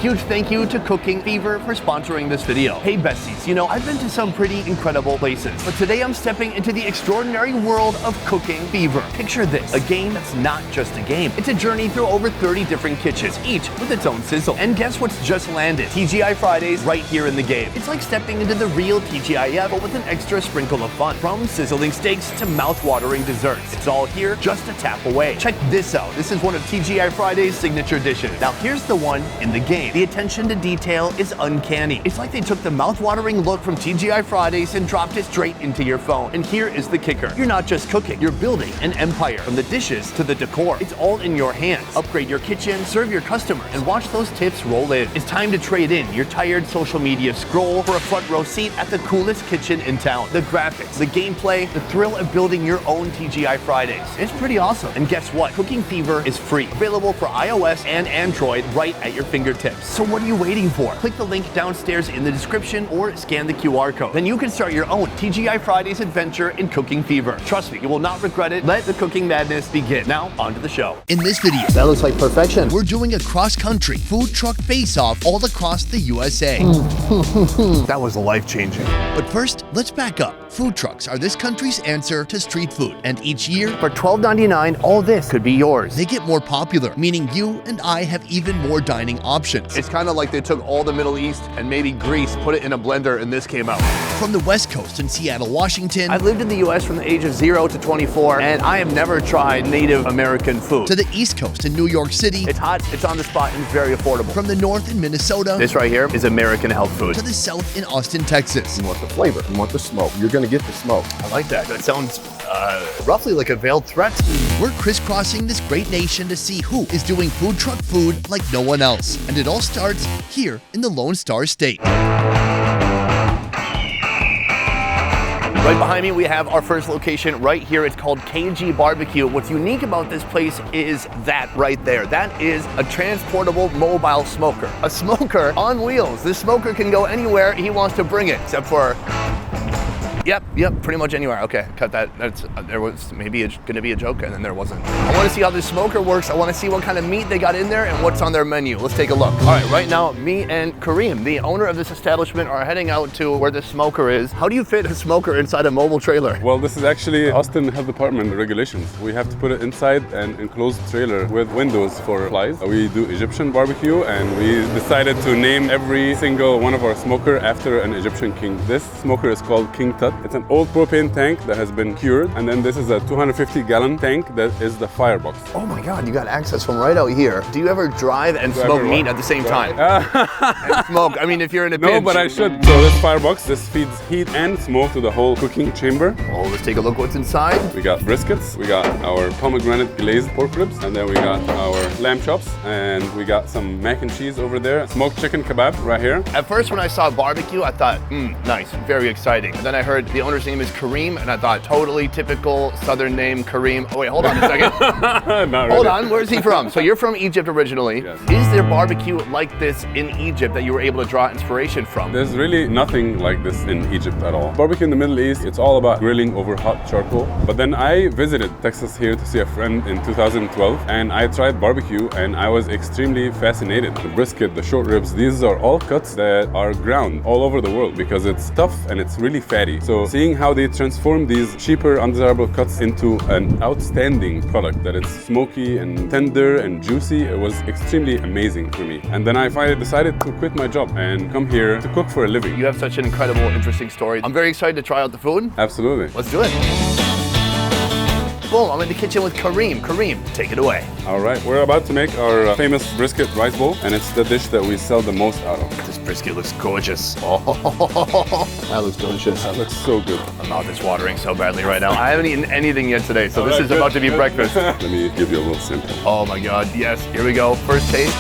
huge thank you to Cooking Fever for sponsoring this video. Hey besties, you know, I've been to some pretty incredible places, but today I'm stepping into the extraordinary world of Cooking Fever. Picture this, a game that's not just a game. It's a journey through over 30 different kitchens, each with its own sizzle. And guess what's just landed? TGI Fridays right here in the game. It's like stepping into the real TGIF, but with an extra sprinkle of fun. From sizzling steaks to mouth-watering desserts. It's all here, just a tap away. Check this out. This is one of TGI Friday's signature dishes. Now here's the one in the game. The attention to detail is uncanny. It's like they took the mouth-watering look from TGI Fridays and dropped it straight into your phone. And here is the kicker. You're not just cooking, you're building an empire. From the dishes to the decor, it's all in your hands. Upgrade your kitchen, serve your customers, and watch those tips roll in. It's time to trade in your tired social media scroll for a front row seat at the coolest kitchen in town. The graphics, the gameplay, the thrill of building your own TGI Fridays. It's pretty awesome. And guess what? Cooking Fever is free. Available for iOS and Android right at your fingertips. So what are you waiting for? Click the link downstairs in the description or scan the QR code. Then you can start your own TGI Fridays adventure in Cooking Fever. Trust me, you will not regret it. Let the cooking madness begin. Now, on to the show. In this video, that looks like perfection. We're doing a cross-country food truck face-off all across the USA. That was life-changing. But first, let's back up. Food trucks are this country's answer to street food. And each year, for $12.99, all this could be yours. They get more popular, meaning you and I have even more dining options. It's kind of like they took all the Middle East and maybe Greece, put it in a blender, and this came out. From the West Coast in Seattle, Washington. I've lived in the US from the age of 0 to 24, and I have never tried Native American food. To the East Coast in New York City. It's hot, it's on the spot, and it's very affordable. From the North in Minnesota. This right here is American health food. To the South in Austin, Texas. You want the flavor, you want the smoke. You're gonna get the smoke. I like that. That sounds roughly like a veiled threat. We're crisscrossing this great nation to see who is doing food truck food like no one else. And it all starts here in the Lone Star State. Right behind me, we have our first location right here. It's called KG Barbecue. What's unique about this place is that right there. That is a transportable mobile smoker. A smoker on wheels. This smoker can go anywhere he wants to bring it, except for Yep, pretty much anywhere. Okay, cut that. There was maybe gonna be a joke, and then there wasn't. I wanna see how this smoker works. I wanna see what kind of meat they got in there and what's on their menu. Let's take a look. All right, right now, me and Kareem, the owner of this establishment, are heading out to where the smoker is. How do you fit a smoker inside a mobile trailer? Well, this is actually Austin Health Department regulations. We have to put it inside an enclosed trailer with windows for flies. We do Egyptian barbecue, and we decided to name every single one of our smoker after an Egyptian king. This smoker is called King Tut. It's an old propane tank that has been cured, and then this is a 250-gallon tank that is the firebox. Oh my God, you got access from right out here. Do you ever drive and smoke meat at the same time? And smoke, I mean, if you're in a pinch. No, but I should. So this firebox, this feeds heat and smoke to the whole cooking chamber. Oh, let's take a look what's inside. We got briskets, we got our pomegranate glazed pork ribs, and then we got our lamb chops, and we got some mac and cheese over there, smoked chicken kebab right here. At first, when I saw barbecue, I thought, nice, very exciting. And then I heard the owner's name is Kareem, and I thought, totally typical Southern name, Kareem. Oh wait, hold on a second. Not Hold really. on, where's he from? So you're from Egypt originally. Yes. Is there barbecue like this in Egypt that you were able to draw inspiration from? There's really nothing like this in Egypt at all. Barbecue in the Middle East, it's all about grilling over hot charcoal. But then I visited Texas here to see a friend in 2012, and I tried barbecue, and I was extremely fascinated. The brisket, the short ribs, these are all cuts that are ground all over the world because it's tough and it's really fatty. So seeing how they transform these cheaper, undesirable cuts into an outstanding product that it's smoky and tender and juicy, it was extremely amazing for me. And then I finally decided to quit my job and come here to cook for a living. You have such an incredible, interesting story. I'm very excited to try out the food. Absolutely. Let's do it. Boom, I'm in the kitchen with Kareem. Kareem, take it away. All right, we're about to make our famous brisket rice bowl, and it's the dish that we sell the most out of. This brisket looks gorgeous. Oh, that looks delicious. That looks so good. My mouth is watering so badly right now. I haven't eaten anything yet today, so this is about to be breakfast. Let me give you a little sample. Oh my God, yes, here we go. First taste.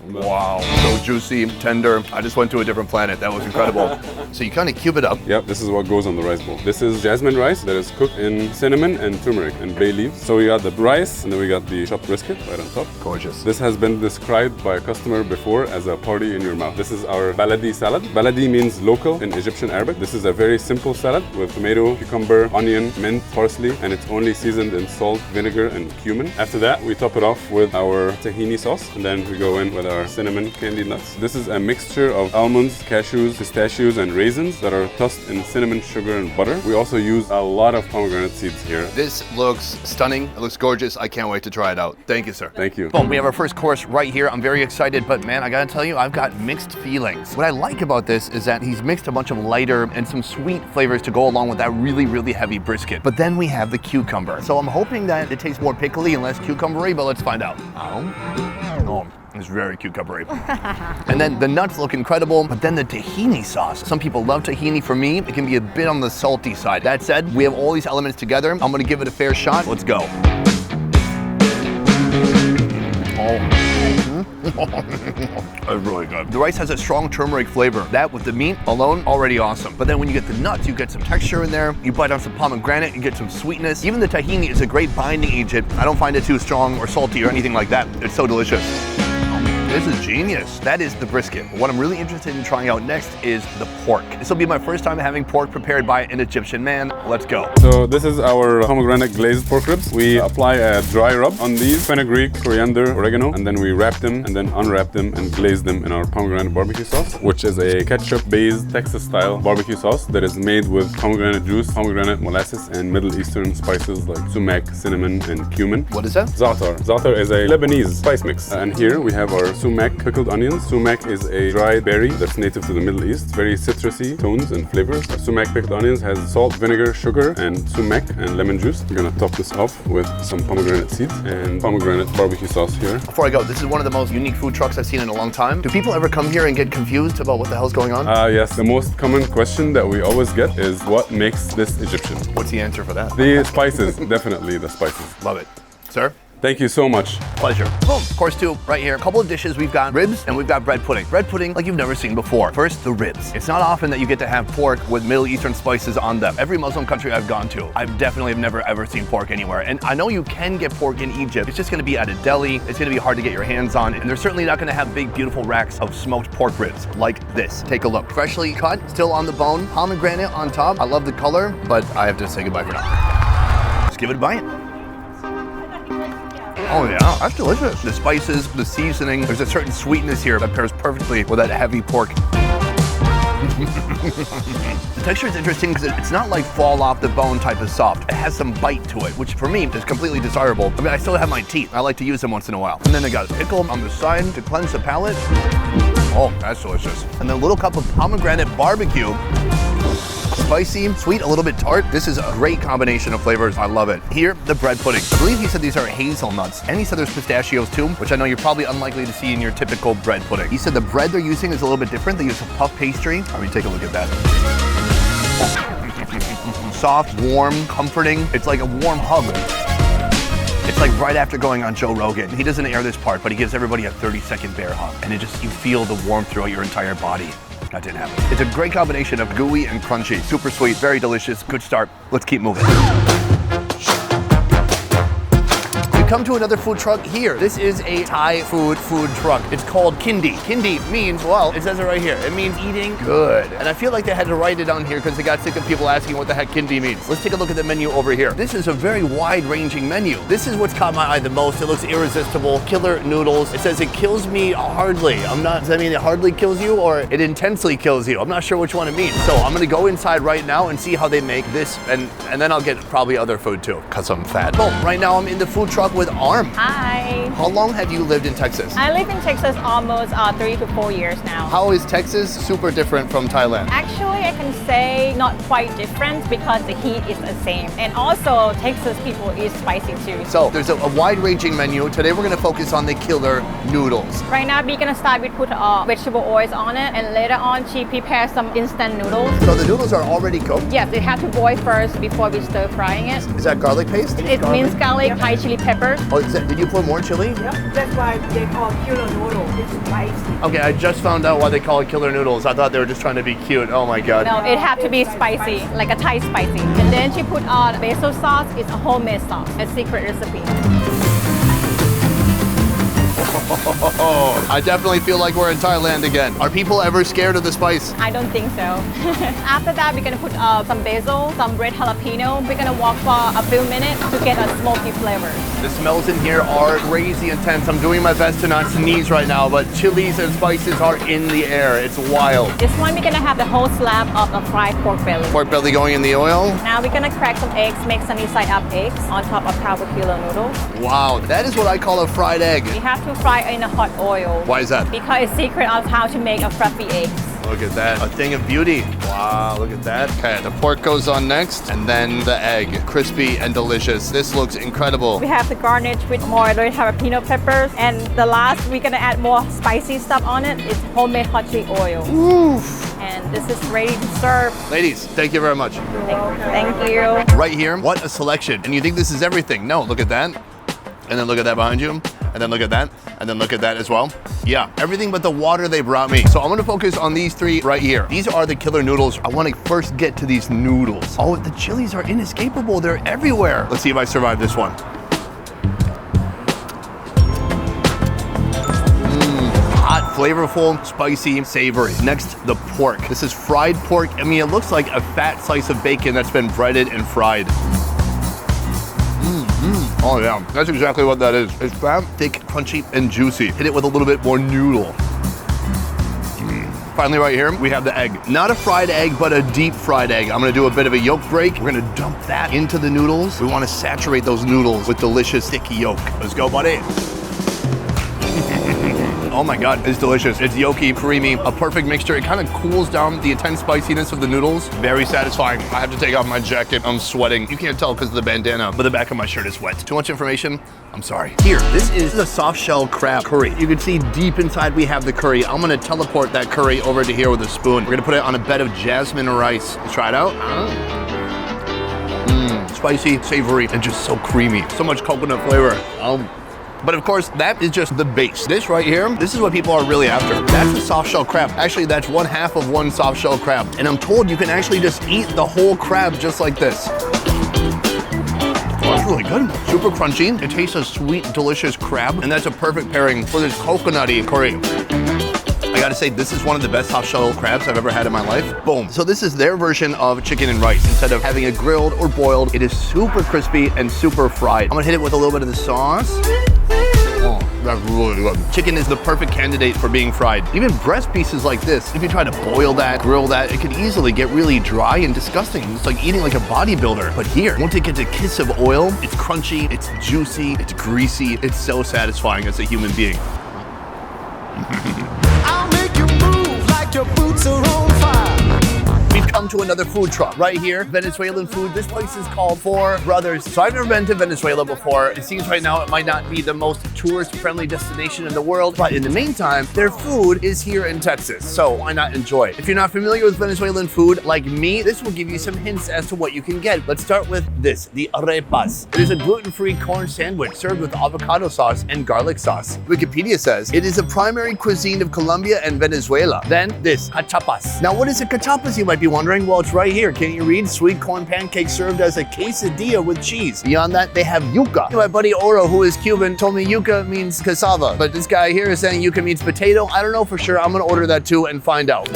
Wow, so juicy, tender. I just went to a different planet. That was incredible. So you kind of cube it up. Yep, this is what goes on the rice bowl. This is jasmine rice that is cooked in cinnamon and turmeric and bay leaves. So we got the rice and then we got the chopped brisket right on top. Gorgeous. This has been described by a customer before as a party in your mouth. This is our baladi salad. Baladi means local in Egyptian Arabic. This is a very simple salad with tomato, cucumber, onion, mint, parsley, and it's only seasoned in salt, vinegar, and cumin. After that, we top it off with our tahini sauce, and then we go in with our cinnamon candied nuts. This is a mixture of almonds, cashews, pistachios, and raisins that are tossed in cinnamon, sugar, and butter. We also use a lot of pomegranate seeds here. This looks stunning. It looks gorgeous. I can't wait to try it out. Thank you, sir. Thank you. Boom, we have our first course right here. I'm very excited, but man, I gotta tell you, I've got mixed feelings. What I like about this is that he's mixed a bunch of lighter and some sweet flavors to go along with that really, really heavy brisket. But then we have the cucumber. So I'm hoping that it tastes more pickly and less cucumbery, but let's find out. Oh, it's very cucumbery. And then the nuts look incredible, but then the tahini sauce. Some people love tahini. For me, it can be a bit on the salty side. That said, we have all these elements together. I'm gonna give it a fair shot. Let's go. That's really good. The rice has a strong turmeric flavor. That with the meat alone, already awesome. But then when you get the nuts, you get some texture in there. You bite on some pomegranate, you get some sweetness. Even the tahini is a great binding agent. I don't find it too strong or salty or anything like that. It's so delicious. This is genius. That is the brisket. What I'm really interested in trying out next is the pork. This will be my first time having pork prepared by an Egyptian man. Let's go. So this is our pomegranate glazed pork ribs. We apply a dry rub on these, fenugreek, coriander, oregano, and then we wrap them and then unwrap them and glaze them in our pomegranate barbecue sauce, which is a ketchup-based Texas-style barbecue sauce that is made with pomegranate juice, pomegranate molasses, and Middle Eastern spices like sumac, cinnamon, and cumin. What is that? Za'atar. Za'atar is a Lebanese spice mix. And here we have our sumac pickled onions. Sumac is a dried berry that's native to the Middle East. Very citrusy tones and flavors. Our sumac pickled onions has salt, vinegar, sugar, and sumac and lemon juice. We're gonna top this off with some pomegranate seeds and pomegranate barbecue sauce here. Before I go, this is one of the most unique food trucks I've seen in a long time. Do people ever come here and get confused about what the hell's going on? Yes, the most common question that we always get is what makes this Egyptian? What's the answer for that? The spices, definitely the spices. Love it. Sir? Thank you so much. Pleasure. Boom, course two, right here. A couple of dishes. We've got ribs and we've got bread pudding. Bread pudding like you've never seen before. First, the ribs. It's not often that you get to have pork with Middle Eastern spices on them. Every Muslim country I've gone to, I definitely have never ever seen pork anywhere. And I know you can get pork in Egypt. It's just gonna be at a deli. It's gonna be hard to get your hands on. And they're certainly not gonna have big, beautiful racks of smoked pork ribs like this. Take a look. Freshly cut, still on the bone, pomegranate on top. I love the color, but I have to say goodbye for now. Let's give it a bite. Oh yeah, that's delicious. The spices, the seasoning, there's a certain sweetness here that pairs perfectly with that heavy pork. The texture is interesting because it's not like fall off the bone type of soft. It has some bite to it, which for me is completely desirable. I mean, I still have my teeth. I like to use them once in a while. And then they got a pickle on the side to cleanse the palate. Oh, that's delicious. And then a little cup of pomegranate barbecue. Spicy, sweet, a little bit tart. This is a great combination of flavors. I love it. Here, the bread pudding. I believe he said these are hazelnuts. And he said there's pistachios too, which I know you're probably unlikely to see in your typical bread pudding. He said the bread they're using is a little bit different. They use a puff pastry. I mean, take a look at that. Soft, warm, comforting. It's like a warm hug. It's like right after going on Joe Rogan. He doesn't air this part, but he gives everybody a 30-second bear hug. And it just, you feel the warmth throughout your entire body. That didn't happen. It's a great combination of gooey and crunchy. Super sweet, very delicious. Good start. Let's keep moving. Come to another food truck here. This is a Thai food truck. It's called Kindi. Kindi means, well, it says it right here. It means eating good. And I feel like they had to write it on here because they got sick of people asking what the heck Kindi means. Let's take a look at the menu over here. This is a very wide-ranging menu. This is what's caught my eye the most. It looks irresistible. Killer noodles. It says it kills me hardly. Does that mean it hardly kills you or it intensely kills you? I'm not sure which one it means. So I'm gonna go inside right now and see how they make this and then I'll get probably other food too because I'm fat. Boom, right now I'm in the food truck with Arm. Hi. How long have you lived in Texas? I live in Texas almost 3 to 4 years now. How is Texas super different from Thailand? Actually, I can say not quite different because the heat is the same. And also, Texas people is spicy too. So there's a wide-ranging menu. Today we're going to focus on the killer noodles. Right now, we're going to start with put vegetable oils on it. And later on, she prepares some instant noodles. So the noodles are already cooked? Yes, they have to boil first before we stir frying it. Is that garlic paste? It minced garlic, Thai chili pepper, flavors. Oh, did you put more chili? Yep, that's why they call killer noodle. It's spicy. Okay, I just found out why they call it killer noodles. I thought they were just trying to be cute. Oh my god. No, it had to be spicy, like a Thai spicy. And then she put on basil sauce. It's a homemade sauce, a secret recipe. I definitely feel like we're in Thailand again. Are people ever scared of the spice? I don't think so. After that, we're gonna put some basil, some red jalapeno. We're gonna walk for a few minutes to get a smoky flavor. The smells in here are crazy intense. I'm doing my best to not sneeze right now, but chilies and spices are in the air. It's wild. This one, we're gonna have the whole slab of a fried pork belly. Pork belly going in the oil. Now we're gonna crack some eggs, make sunny side up eggs on top of powder kilo noodles. Wow, that is what I call a fried egg. You have to fry in a hot oil. Why is that? Because it's secret of how to make a fluffy eggs. Look at that, a thing of beauty. Wow, look at that. Okay, the pork goes on next, and then the egg. Crispy and delicious. This looks incredible. We have the garnish with more red jalapeno peppers. And the last, we're gonna add more spicy stuff on it. It's homemade hot chili oil. Oof. And this is ready to serve. Ladies, thank you very much. Thank you. Right here, what a selection. And you think this is everything. No, look at that. And then look at that behind you. And then look at that. And then look at that as well. Yeah, everything but the water they brought me. So I'm gonna focus on these three right here. These are the killer noodles. I wanna first get to these noodles. Oh, the chilies are inescapable. They're everywhere. Let's see if I survive this one. Hot, flavorful, spicy, savory. Next, the pork. This is fried pork. I mean, it looks like a fat slice of bacon that's been breaded and fried. Oh yeah, that's exactly what that is. It's fat, thick, crunchy, and juicy. Hit it with a little bit more noodle. Finally right here, we have the egg. Not a fried egg, but a deep fried egg. I'm gonna do a bit of a yolk break. We're gonna dump that into the noodles. We wanna saturate those noodles with delicious, thick yolk. Let's go, buddy. Oh my God, it's delicious. It's yolky, creamy, a perfect mixture. It kind of cools down the intense spiciness of the noodles. Very satisfying. I have to take off my jacket. I'm sweating. You can't tell because of the bandana, but the back of my shirt is wet. Too much information? I'm sorry. Here, this is the soft shell crab curry. You can see deep inside we have the curry. I'm gonna teleport that curry over to here with a spoon. We're gonna put it on a bed of jasmine rice. Let's try it out. Spicy, savory, and just so creamy. So much coconut flavor. But of course, that is just the base. This right here, this is what people are really after. That's a soft shell crab. Actually, that's 1/2 of one soft shell crab. And I'm told you can actually just eat the whole crab just like this. Oh, that's really good. Super crunchy. It tastes of sweet, delicious crab. And that's a perfect pairing for this coconutty curry. I gotta say, this is one of the best soft shell crabs I've ever had in my life. Boom. So this is their version of chicken and rice. Instead of having it grilled or boiled, it is super crispy and super fried. I'm gonna hit it with a little bit of the sauce. Oh, that's really good. Chicken is the perfect candidate for being fried. Even breast pieces like this, if you try to boil that, grill that, it could easily get really dry and disgusting. It's like eating like a bodybuilder. But here, once it gets a kiss of oil, it's crunchy, it's juicy, it's greasy. It's so satisfying as a human being. I'll make you move like your boots are on fire. We've come to another food truck right here, Venezuelan food. This place is called Four Brothers. So I've never been to Venezuela before. It seems right now it might not be the most tourist-friendly destination in the world, but in the meantime, their food is here in Texas, so why not enjoy it? If you're not familiar with Venezuelan food like me, this will give you some hints as to what you can get. Let's start with this, the arepas. It is a gluten-free corn sandwich served with avocado sauce and garlic sauce. Wikipedia says it is a primary cuisine of Colombia and Venezuela. Then this, cachapas. Now what is a cachapas, you might be wondering? Well, it's right here. Can you read? Sweet corn pancakes served as a quesadilla with cheese. Beyond that, they have yucca. My buddy Oro, who is Cuban, told me yucca means cassava, but this guy here is saying yucca means potato. I don't know for sure. I'm gonna order that too and find out.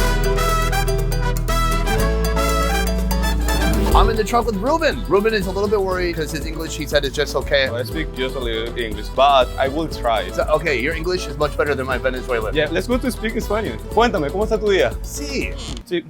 I'm in the truck with Ruben. Ruben is a little bit worried because his English, he said, is just okay. I speak just a little English, but I will try. So, okay, your English is much better than my Venezuelan. Yeah, let's go to speak Spanish. Cuéntame, ¿cómo está tu día? Sí. Sí.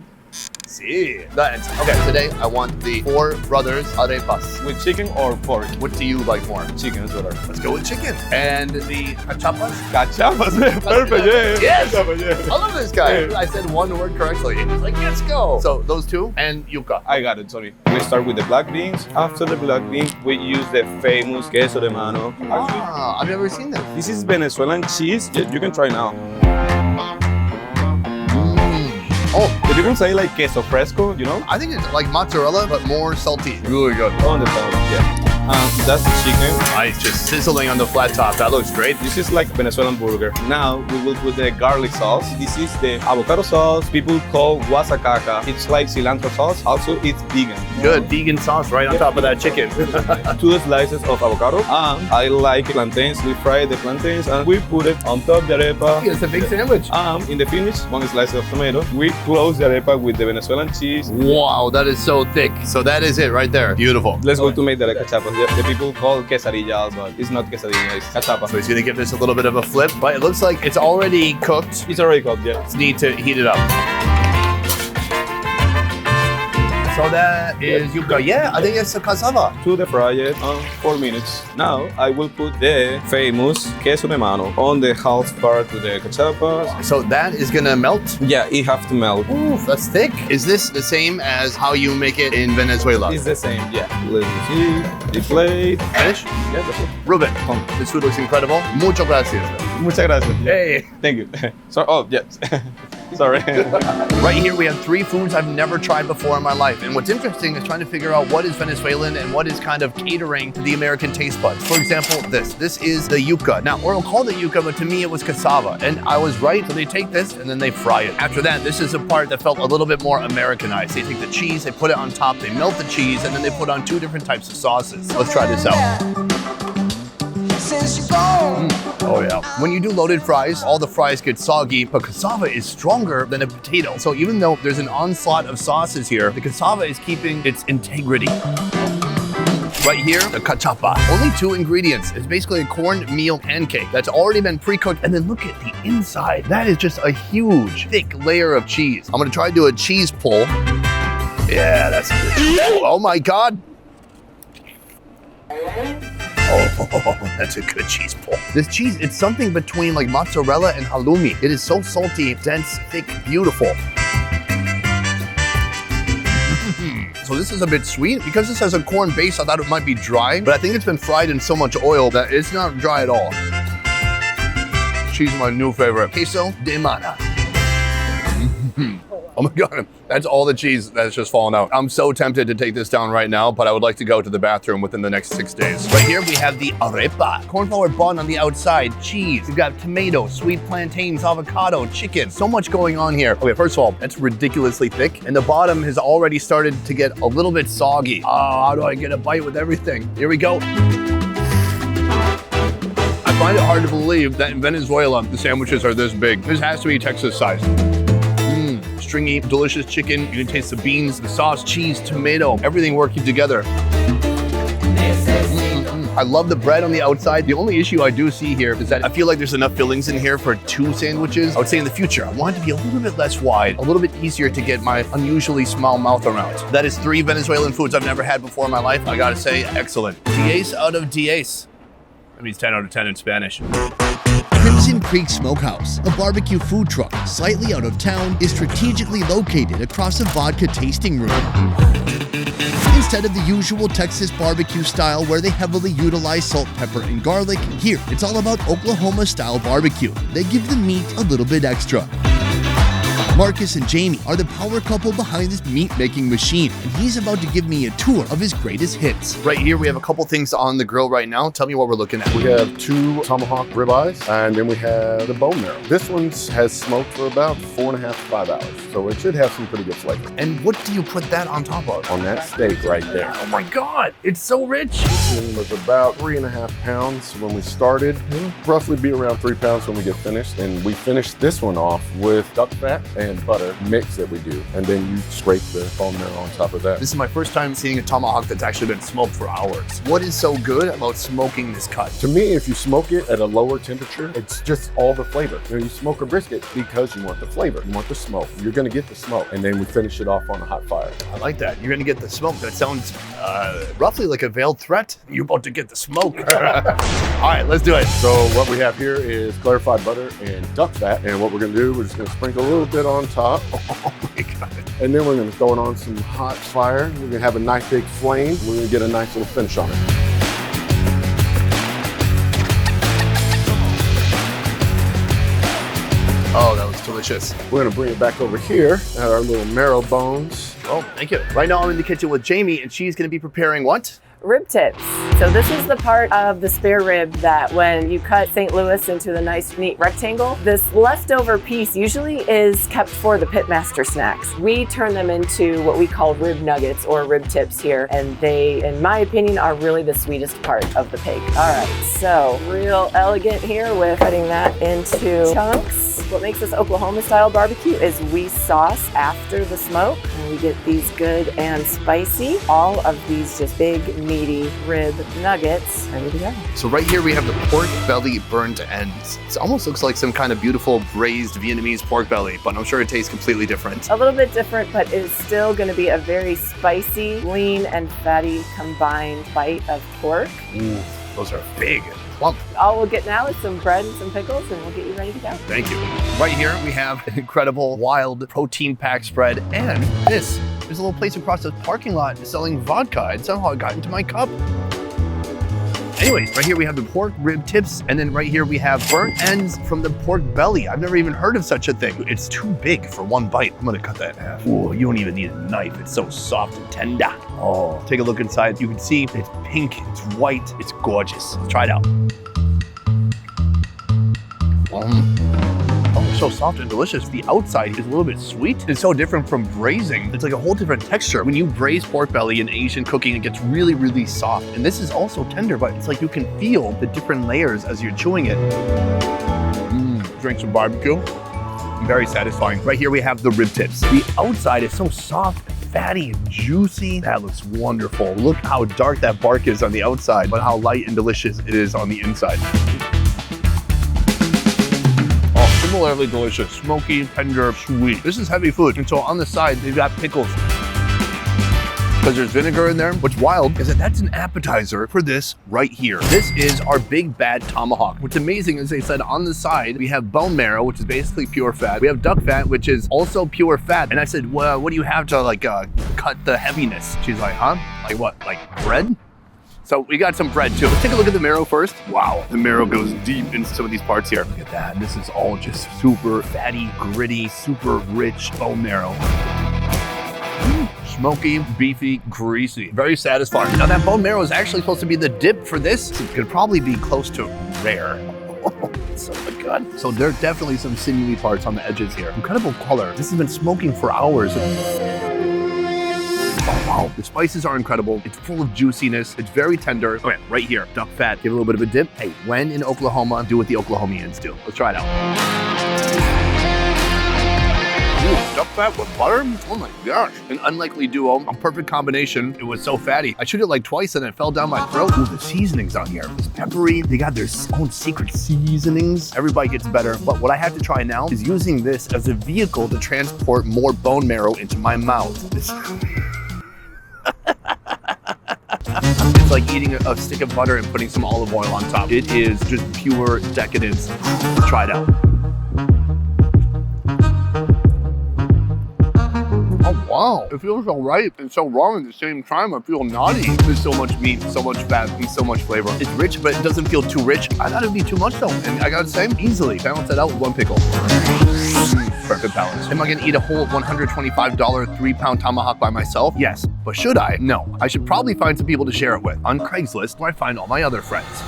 Sí. That's, okay, today I want the Four Brothers arepas. With chicken or pork? What do you like more? Chicken is better. Let's go with chicken. And the cachapas? Cachapas, perfect, yeah. Yes! Cachapas, yeah. I love this guy. Yeah. I said one word correctly. He was like, let's go. So those two and yucca. I got it, sorry. We start with the black beans. After the black beans, we use the famous queso de mano. Ah, I've never seen that. This is Venezuelan cheese. You can try now. Oh, If you can say like queso fresco, you know? I think it's like mozzarella, but more salty. Really good. On the top, yeah. That's the chicken. Nice, just sizzling on the flat top. That looks great. This is like Venezuelan burger. Now we will put the garlic sauce. This is the avocado sauce. People call guasacaca. It's like cilantro sauce. Also, it's vegan. Good, vegan sauce right on top of that chicken. 2 slices of avocado. And I like plantains. We fry the plantains and we put it on top of the arepa. It's a big sandwich. In the finish, 1 slice of tomato. We close the arepa with the Venezuelan cheese. Wow, that is so thick. So that is it right there. Beautiful. Let's go to make the cachapas. The people call quesadillas, but it's not quesadilla, it's cachapa. So he's gonna give this a little bit of a flip, but it looks like it's already cooked. It's already cooked, yeah. Just need to heat it up. So that is yucca. Yeah, I think it's a cassava. To the fry it 4 minutes. Now I will put the famous queso de mano on the half part to the cachapas. So that is gonna melt? Yeah, it have to melt. Ooh, that's thick. Is this the same as how you make it in Venezuela? It's the same, yeah. Let me see. The plate. Finish? Yeah, that's it. Ruben, this food looks incredible. Muchas gracias. Muchas gracias. Hey. Thank you. So, oh, yes. Sorry. Right here we have 3 foods I've never tried before in my life. And what's interesting is trying to figure out what is Venezuelan and what is kind of catering to the American taste buds. For example, this is the yucca. Now, Oral called it yucca, but to me it was cassava. And I was right, so they take this and then they fry it. After that, this is the part that felt a little bit more Americanized. They take the cheese, they put it on top, they melt the cheese, and then they put on 2 different types of sauces. Let's try this out. Oh yeah. When you do loaded fries, all the fries get soggy, but cassava is stronger than a potato. So even though there's an onslaught of sauces here, the cassava is keeping its integrity. Right here, the cachapa. Only 2 ingredients. It's basically a cornmeal pancake that's already been pre-cooked. And then look at the inside. That is just a huge, thick layer of cheese. I'm gonna try to do a cheese pull. Yeah, that's good. Oh my God. Oh, that's a good cheese pull. This cheese, it's something between like mozzarella and halloumi. It is so salty, dense, thick, beautiful. So this is a bit sweet. Because this has a corn base, I thought it might be dry, but I think it's been fried in so much oil that it's not dry at all. Cheese is my new favorite. Queso de mana. Oh my God, that's all the cheese that's just fallen out. I'm so tempted to take this down right now, but I would like to go to the bathroom within the next 6 days. Right here, we have the arepa. Corn flour bun on the outside, cheese. You've got tomato, sweet plantains, avocado, chicken. So much going on here. Okay, first of all, that's ridiculously thick. And the bottom has already started to get a little bit soggy. Oh, how do I get a bite with everything? Here we go. I find it hard to believe that in Venezuela, the sandwiches are this big. This has to be Texas size. Stringy, delicious chicken. You can taste the beans, the sauce, cheese, tomato, everything working together. I love the bread on the outside. The only issue I do see here is that I feel like there's enough fillings in here for 2 sandwiches. I would say in the future, I want it to be a little bit less wide, a little bit easier to get my unusually small mouth around. That is 3 Venezuelan foods I've never had before in my life. I gotta say, excellent. 10 out of 10. That means 10 out of 10 in Spanish. Crimson Creek Smokehouse, a barbecue food truck slightly out of town, is strategically located across a vodka tasting room. Instead of the usual Texas barbecue style where they heavily utilize salt, pepper, and garlic, here it's all about Oklahoma-style barbecue. They give the meat a little bit extra. Marcus and Jamie are the power couple behind this meat-making machine, and he's about to give me a tour of his greatest hits. Right here, we have a couple things on the grill right now. Tell me what we're looking at. We have 2 tomahawk ribeyes, and then we have the bone marrow. This one has smoked for about 4.5 to 5 hours, so it should have some pretty good flavor. And what do you put that on top of? On that steak right there. Oh my God, it's so rich. This one was about 3.5 pounds when we started. It'll roughly be around 3 pounds when we get finished. And we finished this one off with duck fat and butter mix that we do. And then you scrape the bone marrow on top of that. This is my first time seeing a tomahawk that's actually been smoked for hours. What is so good about smoking this cut? To me, if you smoke it at a lower temperature, it's just all the flavor. You know, you smoke a brisket because you want the flavor, you want the smoke. You're gonna get the smoke, and then we finish it off on a hot fire. I like that. You're gonna get the smoke. That sounds roughly like a veiled threat. You're about to get the smoke. All right, let's do it. So what we have here is clarified butter and duck fat, and what we're gonna do, we're just gonna sprinkle a little bit on top. Oh my God. And then we're gonna throw it on some hot fire. We're gonna have a nice big flame. We're gonna get a nice little finish on it. Oh, that was delicious. We're gonna bring it back over here at our little marrow bones. Oh, thank you. Right now I'm in the kitchen with Jamie, and she's gonna be preparing what? Rib tips. So So this is the part of the spare rib that when you cut St. Louis into the nice neat rectangle, this leftover piece usually is kept for the pitmaster snacks. We turn them into what we call rib nuggets or rib tips here, and they, in my opinion, are really the sweetest part of the pig. All right, so real elegant here with cutting that into chunks. What makes this Oklahoma style barbecue is we sauce after the smoke, and we get these good and spicy. All of these just big, meaty rib nuggets ready to go. So right here we have the pork belly burnt ends. It almost looks like some kind of beautiful braised Vietnamese pork belly, but I'm sure it tastes completely different. A little bit different, but it's still going to be a very spicy, lean, and fatty combined bite of pork. Ooh, those are big and plump. All we'll get now is some bread and some pickles, and we'll get you ready to go. Thank you. Right here we have an incredible wild protein-packed spread, and this is a little place across the parking lot selling vodka, and somehow it got into my cup. Anyways, right here we have the pork rib tips, and then right here we have burnt ends from the pork belly. I've never even heard of such a thing. It's too big for one bite. I'm gonna cut that in half. Ooh, you don't even need a knife. It's so soft and tender. Oh, take a look inside. You can see it's pink, it's white, it's gorgeous. Let's try it out. Oh, it's so soft and delicious. The outside is a little bit sweet. It's so different from braising. It's like a whole different texture. When you braise pork belly in Asian cooking, it gets really, really soft. And this is also tender, but it's like you can feel the different layers as you're chewing it. Drink some barbecue. Very satisfying. Right here we have the rib tips. The outside is so soft, fatty, and juicy. That looks wonderful. Look how dark that bark is on the outside, but how light and delicious it is on the inside. Similarly delicious, smoky, tender, sweet. This is heavy food. And so on the side, they've got pickles. Because there's vinegar in there. What's wild is that that's an appetizer for this right here. This is our big bad tomahawk. What's amazing is they said on the side, we have bone marrow, which is basically pure fat. We have duck fat, which is also pure fat. And I said, well, what do you have to like cut the heaviness? She's like, huh? Like what, like bread? So we got some bread too. Let's take a look at the marrow first. Wow, the marrow goes deep into some of these parts here. Look at that. This is all just super fatty, gritty, super rich bone marrow. Smoky, beefy, greasy. Very satisfying. Now that bone marrow is actually supposed to be the dip for this. It could probably be close to rare. So good. So there are definitely some sinewy parts on the edges here. Incredible color. This has been smoking for hours. Oh, wow. The spices are incredible. It's full of juiciness. It's very tender. Okay, right here, duck fat. Give it a little bit of a dip. Hey, when in Oklahoma, do what the Oklahomians do. Let's try it out. Ooh, duck fat with butter? Oh my gosh. An unlikely duo, a perfect combination. It was so fatty. I chewed it like twice and it fell down my throat. Ooh, the seasonings on here. It's peppery. They got their own secret seasonings. Every bite gets better. But what I have to try now is using this as a vehicle to transport more bone marrow into my mouth. It's like eating a stick of butter and putting some olive oil on top. It is just pure decadence. Try it out. Oh wow, it feels so right and so wrong at the same time. I feel naughty. There's so much meat, so much fat, and so much flavor. It's rich, but it doesn't feel too rich. I thought it'd be too much though, and I gotta say, easily balance that out with one pickle. Perfect balance. Am I gonna eat a whole $125 3-pound tomahawk by myself? Yes. But should I? No. I should probably find some people to share it with. On Craigslist, where I find all my other friends.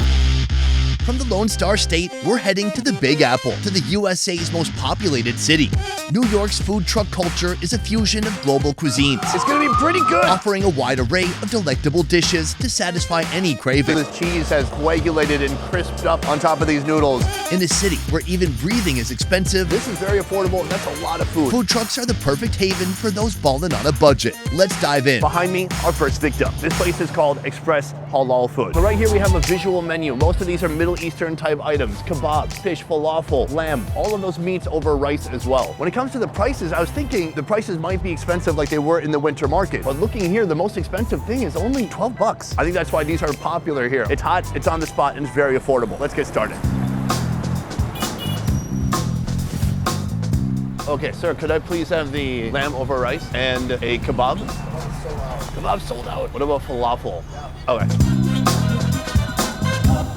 From the Lone Star State, we're heading to the Big Apple, to the USA's most populated city. New York's food truck culture is a fusion of global cuisines. It's gonna be pretty good. Offering a wide array of delectable dishes to satisfy any craving. The cheese has coagulated and crisped up on top of these noodles. In a city where even breathing is expensive, this is very affordable, and that's a lot of food. Food trucks are the perfect haven for those balling on a budget. Let's dive in. Behind me, our first victim. This place is called Express Halal Food. So right here we have a visual menu. Most of these are Middle Eastern type items, kebabs, fish, falafel, lamb, all of those meats over rice as well. When it comes to the prices, I was thinking the prices might be expensive like they were in the winter market. But looking here, the most expensive thing is only 12 bucks. I think that's why these are popular here. It's hot, it's on the spot, and it's very affordable. Let's get started. Okay, sir, could I please have the lamb over rice and a kebab? Kebab sold out. What about falafel? Okay.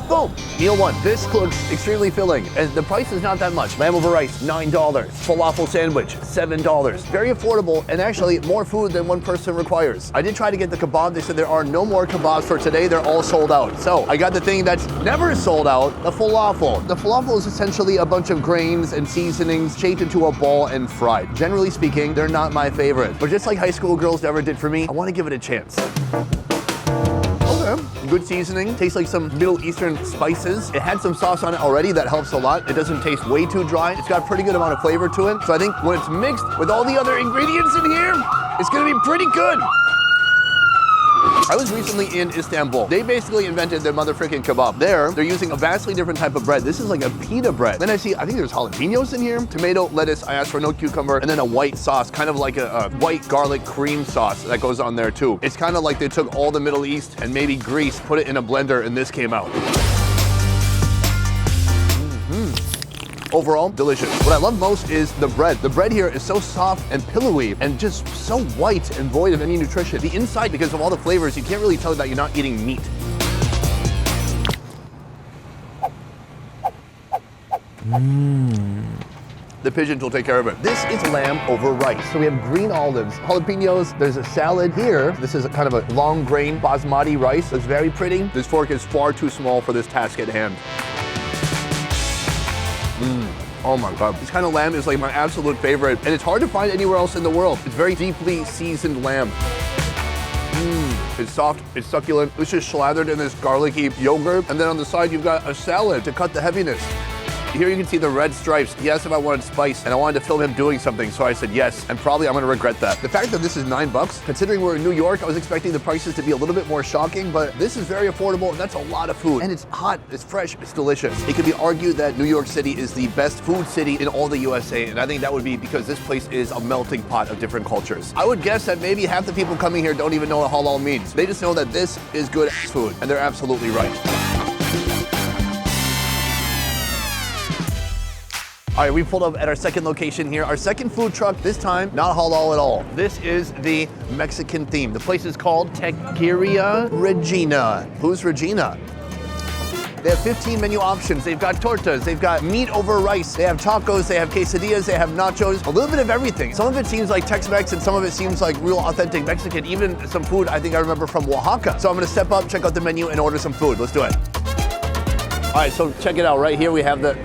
The Boom! Meal one. This looks extremely filling, and the price is not that much. Lamb over rice, $9. Falafel sandwich, $7. Very affordable, and actually more food than one person requires. I did try to get the kebab. They said there are no more kebabs for today. They're all sold out. So I got the thing that's never sold out, the falafel. The falafel is essentially a bunch of grains and seasonings shaped into a ball and fried. Generally speaking, they're not my favorite, but just like high school girls never did for me, I want to give it a chance. Okay, good seasoning. Tastes like some Middle Eastern spices. It had some sauce on it already. That helps a lot. It doesn't taste way too dry. It's got a pretty good amount of flavor to it. So I think when it's mixed with all the other ingredients in here, it's gonna be pretty good. I was recently in Istanbul. They basically invented their motherfucking kebab. There, they're using a vastly different type of bread. This is like a pita bread. Then I think there's jalapenos in here, tomato, lettuce. I asked for no cucumber, and then a white sauce, kind of like a white garlic cream sauce that goes on there too. It's kind of like they took all the Middle East and maybe Greece, put it in a blender, and this came out. Overall, delicious. What I love most is the bread. The bread here is so soft and pillowy and just so white and void of any nutrition. The inside, because of all the flavors, you can't really tell that you're not eating meat. The pigeons will take care of it. This is lamb over rice. So we have green olives, jalapenos, there's a salad here. This is a kind of a long grain basmati rice. It's very pretty. This fork is far too small for this task at hand. Oh my God. This kind of lamb is like my absolute favorite, and it's hard to find anywhere else in the world. It's very deeply seasoned lamb. It's soft, it's succulent. It's just slathered in this garlicky yogurt, and then on the side you've got a salad to cut the heaviness. Here you can see the red stripes. He asked if I wanted spice, and I wanted to film him doing something, so I said yes, and probably I'm gonna regret that. The fact that this is $9, considering we're in New York, I was expecting the prices to be a little bit more shocking, but this is very affordable, and that's a lot of food. And it's hot, it's fresh, it's delicious. It could be argued that New York City is the best food city in all the USA, and I think that would be because this place is a melting pot of different cultures. I would guess that maybe half the people coming here don't even know what halal means. They just know that this is good food, and they're absolutely right. All right, we pulled up at our second location here. Our second food truck, this time, not halal at all. This is the Mexican theme. The place is called Taqueria Regina. Who's Regina? They have 15 menu options. They've got tortas, they've got meat over rice, they have tacos, they have quesadillas, they have nachos, a little bit of everything. Some of it seems like Tex-Mex and some of it seems like real authentic Mexican, even some food I think I remember from Oaxaca. So I'm gonna step up, check out the menu, and order some food. Let's do it. All right, so check it out. Right here we have the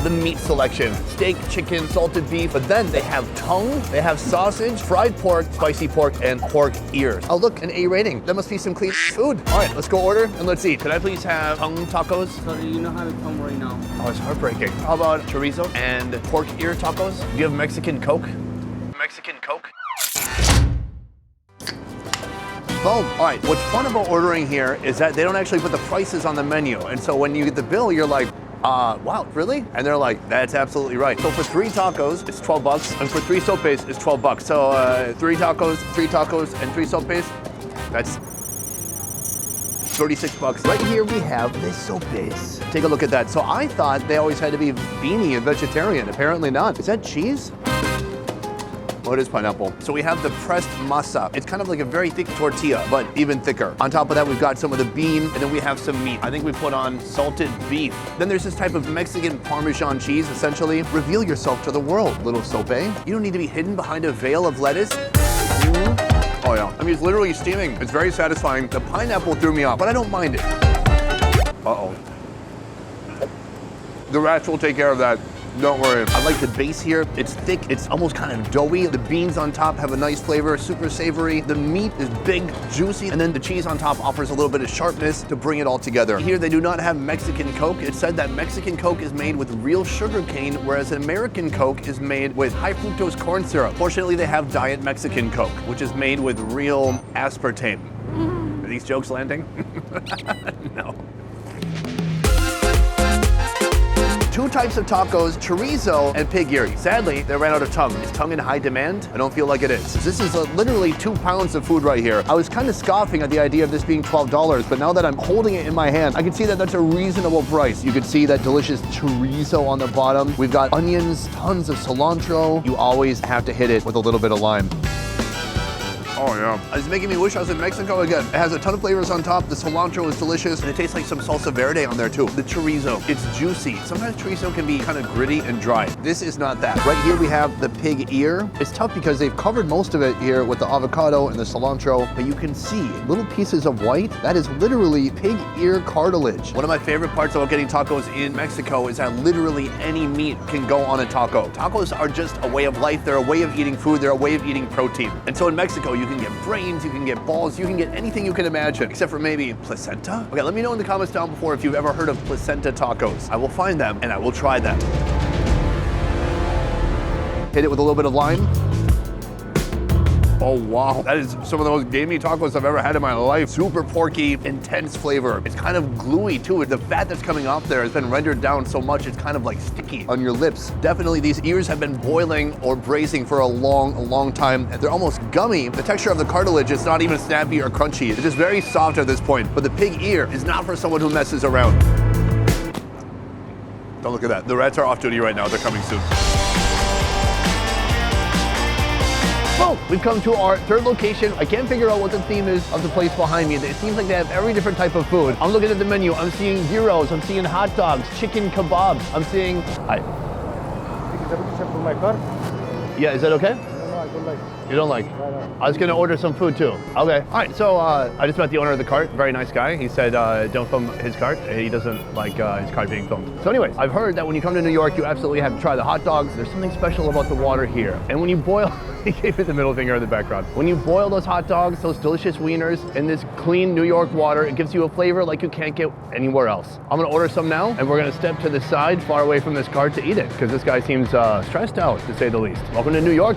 meat selection. Steak, chicken, salted beef, but then they have tongue, they have sausage, fried pork, spicy pork, and pork ears. Oh look, an A rating. That must be some clean food. All right, let's go order and let's eat. Could I please have tongue tacos? Sorry, you don't have a tongue right now. Oh, it's heartbreaking. How about chorizo and pork ear tacos? Do you have Mexican Coke? Mexican Coke? Boom. All right, what's fun about ordering here is that they don't actually put the prices on the menu. And so when you get the bill, you're like, wow, really? And they're like, that's absolutely right. So for 3 tacos, it's $12, and for 3 sopes, it's $12. So 3 tacos, and 3 sopes, that's $36. Right here we have the sopes. Take a look at that. So I thought they always had to be beanie and vegetarian. Apparently not. Is that cheese? Oh, it is pineapple. So we have the pressed masa. It's kind of like a very thick tortilla, but even thicker. On top of that, we've got some of the bean, and then we have some meat. I think we put on salted beef. Then there's this type of Mexican Parmesan cheese, essentially. Reveal yourself to the world, little sope. You don't need to be hidden behind a veil of lettuce. Oh yeah, I mean, it's literally steaming. It's very satisfying. The pineapple threw me off, but I don't mind it. Uh-oh. The rats will take care of that. Don't worry. I like the base here. It's thick. It's almost kind of doughy. The beans on top have a nice flavor, super savory. The meat is big, juicy, and then the cheese on top offers a little bit of sharpness to bring it all together. Here, they do not have Mexican Coke. It's said that Mexican Coke is made with real sugar cane, whereas American Coke is made with high fructose corn syrup. Fortunately, they have Diet Mexican Coke, which is made with real aspartame. Are these jokes landing? No. 2 types of tacos, chorizo and pig ear. Sadly, they ran out of tongue. Is tongue in high demand? I don't feel like it is. This is literally 2 pounds of food right here. I was kind of scoffing at the idea of this being $12, but now that I'm holding it in my hand, I can see that that's a reasonable price. You can see that delicious chorizo on the bottom. We've got onions, tons of cilantro. You always have to hit it with a little bit of lime. Oh yeah. It's making me wish I was in Mexico again. It has a ton of flavors on top. The cilantro is delicious, and it tastes like some salsa verde on there too. The chorizo, it's juicy. Sometimes chorizo can be kind of gritty and dry. This is not that. Right here we have the pig ear. It's tough because they've covered most of it here with the avocado and the cilantro, but you can see little pieces of white. That is literally pig ear cartilage. One of my favorite parts about getting tacos in Mexico is that literally any meat can go on a taco. Tacos are just a way of life. They're a way of eating food. They're a way of eating protein. And so in Mexico, you can get brains, you can get balls, you can get anything you can imagine, except for maybe placenta. Okay, let me know in the comments down before if you've ever heard of placenta tacos. I will find them and I will try them. Hit it with a little bit of lime. Oh wow, that is some of the most gamey tacos I've ever had in my life. Super porky, intense flavor. It's kind of gluey too. The fat that's coming off there has been rendered down so much it's kind of like sticky on your lips. Definitely these ears have been boiling or braising for a long time. They're almost gummy. The texture of the cartilage is not even snappy or crunchy. It's just very soft at this point. But the pig ear is not for someone who messes around. Don't look at that. The rats are off duty right now. They're coming soon. Boom! We've come to our third location. I can't figure out what the theme is of the place behind me. It seems like they have every different type of food. I'm looking at the menu. I'm seeing gyros. I'm seeing hot dogs, chicken kebabs. I'm seeing... Hi. Yeah, is that okay? No, I don't like. You don't like? I was gonna order some food too. Okay. All right, so I just met the owner of the cart. Very nice guy. He said don't film his cart. He doesn't like his cart being filmed. So anyways, I've heard that when you come to New York, you absolutely have to try the hot dogs. There's something special about the water here. And when you boil, he gave me the middle finger in the background. When you boil those hot dogs, those delicious wieners in this clean New York water, it gives you a flavor like you can't get anywhere else. I'm gonna order some now, and we're gonna step to the side, far away from this cart to eat it, because this guy seems stressed out, to say the least. Welcome to New York.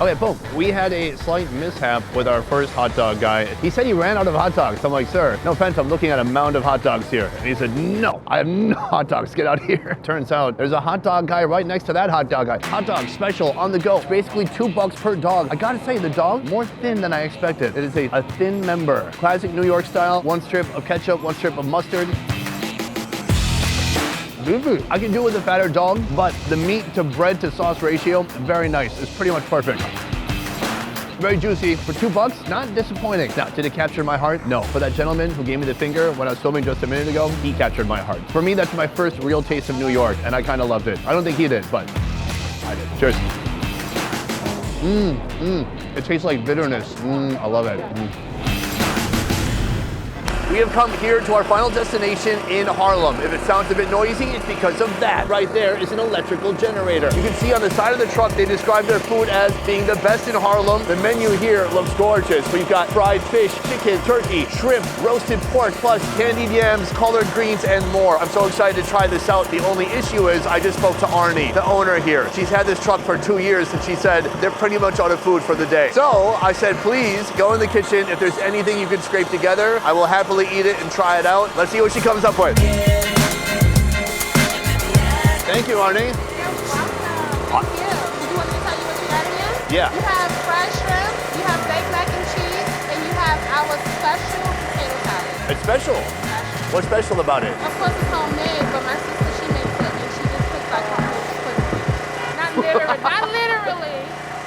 Okay, boom. We had a slight mishap with our first hot dog guy. He said he ran out of hot dogs. I'm like, sir, no offense, I'm looking at a mound of hot dogs here. And he said, no, I have no hot dogs, get out here. Turns out there's a hot dog guy right next to that hot dog guy. Hot dog special on the go. It's basically $2 per dog. I gotta say, the dog, more thin than I expected. It is a thin member. Classic New York style, one strip of ketchup, one strip of mustard. I can do with a fatter dog, but the meat to bread to sauce ratio, very nice. It's pretty much perfect. Very juicy. For $2, not disappointing. Now, did it capture my heart? No. For that gentleman who gave me the finger when I was filming just a minute ago, he captured my heart. For me, that's my first real taste of New York, and I kind of loved it. I don't think he did, but I did. Cheers. It tastes like bitterness. I love it. We have come here to our final destination in Harlem. If it sounds a bit noisy, it's because of that. Right there is an electrical generator. You can see on the side of the truck, they describe their food as being the best in Harlem. The menu here looks gorgeous. We've got fried fish, chicken, turkey, shrimp, roasted pork, plus candied yams, collard greens, and more. I'm so excited to try this out. The only issue is I just spoke to Arnie, the owner here. She's had this truck for 2 years, and she said they're pretty much out of food for the day. So I said, please go in the kitchen. If there's anything you can scrape together, I will happily eat it and try it out. Let's see what she comes up with. Thank you, Arnie. You're welcome. Thank you. Did you want me to tell you what you got in here? Yeah. You have fried shrimp, you have baked mac and cheese, and you have our special potato salad. It's special. What's special about it? Of course, it's homemade, but my sister, she makes it, and she just puts like not literally.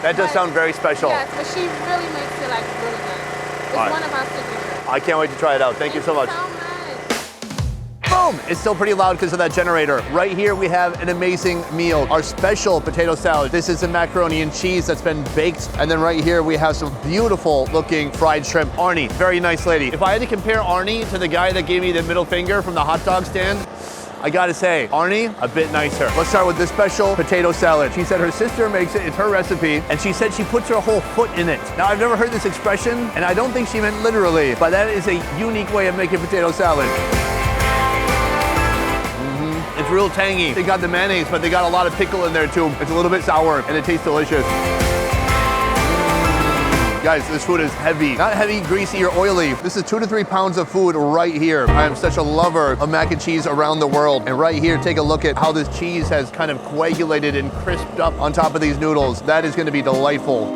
That does sound very special. Yes, but she really makes it like really good. It's one of our signatures. I can't wait to try it out. Thank you so much. Boom! It's still pretty loud because of that generator. Right here we have an amazing meal. Our special potato salad. This is a macaroni and cheese that's been baked. And then right here we have some beautiful looking fried shrimp. Arnie, very nice lady. If I had to compare Arnie to the guy that gave me the middle finger from the hot dog stand, I gotta say, Arnie, a bit nicer. Let's start with this special potato salad. She said her sister makes it, it's her recipe, and she said she puts her whole foot in it. Now, I've never heard this expression, and I don't think she meant literally, but that is a unique way of making potato salad. It's real tangy. They got the mayonnaise, but they got a lot of pickle in there too. It's a little bit sour, and it tastes delicious. Guys, this food is heavy. Not heavy, greasy, or oily. This is 2 to 3 pounds of food right here. I am such a lover of mac and cheese around the world. And right here, take a look at how this cheese has kind of coagulated and crisped up on top of these noodles. That is gonna be delightful.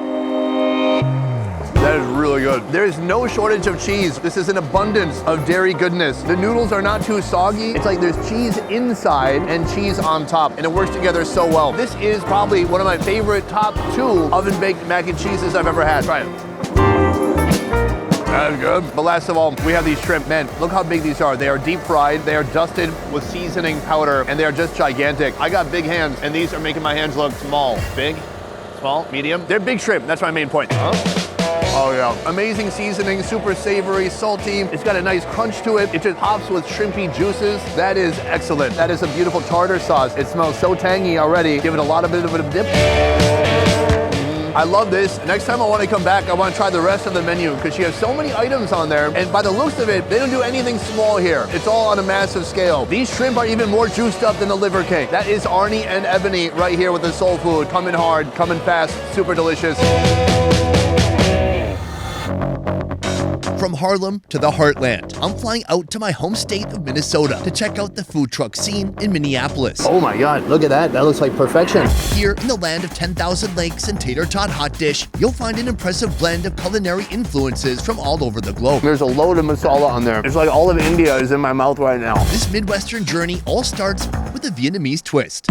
That is really good. There is no shortage of cheese. This is an abundance of dairy goodness. The noodles are not too soggy. It's like there's cheese inside and cheese on top, and it works together so well. This is probably one of my favorite top 2 oven-baked mac and cheeses I've ever had. Try it. That's good. But last of all, we have these shrimp. Man, look how big these are. They are deep fried. They are dusted with seasoning powder, and they are just gigantic. I got big hands, and these are making my hands look small. Big, small, medium. They're big shrimp. That's my main point. Oh yeah. Amazing seasoning, super savory, salty. It's got a nice crunch to it. It just pops with shrimpy juices. That is excellent. That is a beautiful tartar sauce. It smells so tangy already. Give it a lot of bit of a dip. I love this. Next time I want to come back, I want to try the rest of the menu because she has so many items on there. And by the looks of it, they don't do anything small here. It's all on a massive scale. These shrimp are even more juiced up than the liver cake. That is Arnie and Ebony right here with the soul food. Coming hard, coming fast, super delicious. From Harlem to the heartland, I'm flying out to my home state of Minnesota to check out the food truck scene in Minneapolis. Oh my God, look at that. That looks like perfection. Here in the land of 10,000 lakes and tater tot hot dish, you'll find an impressive blend of culinary influences from all over the globe. There's a load of masala on there. It's like all of India is in my mouth right now. This Midwestern journey all starts with a Vietnamese twist.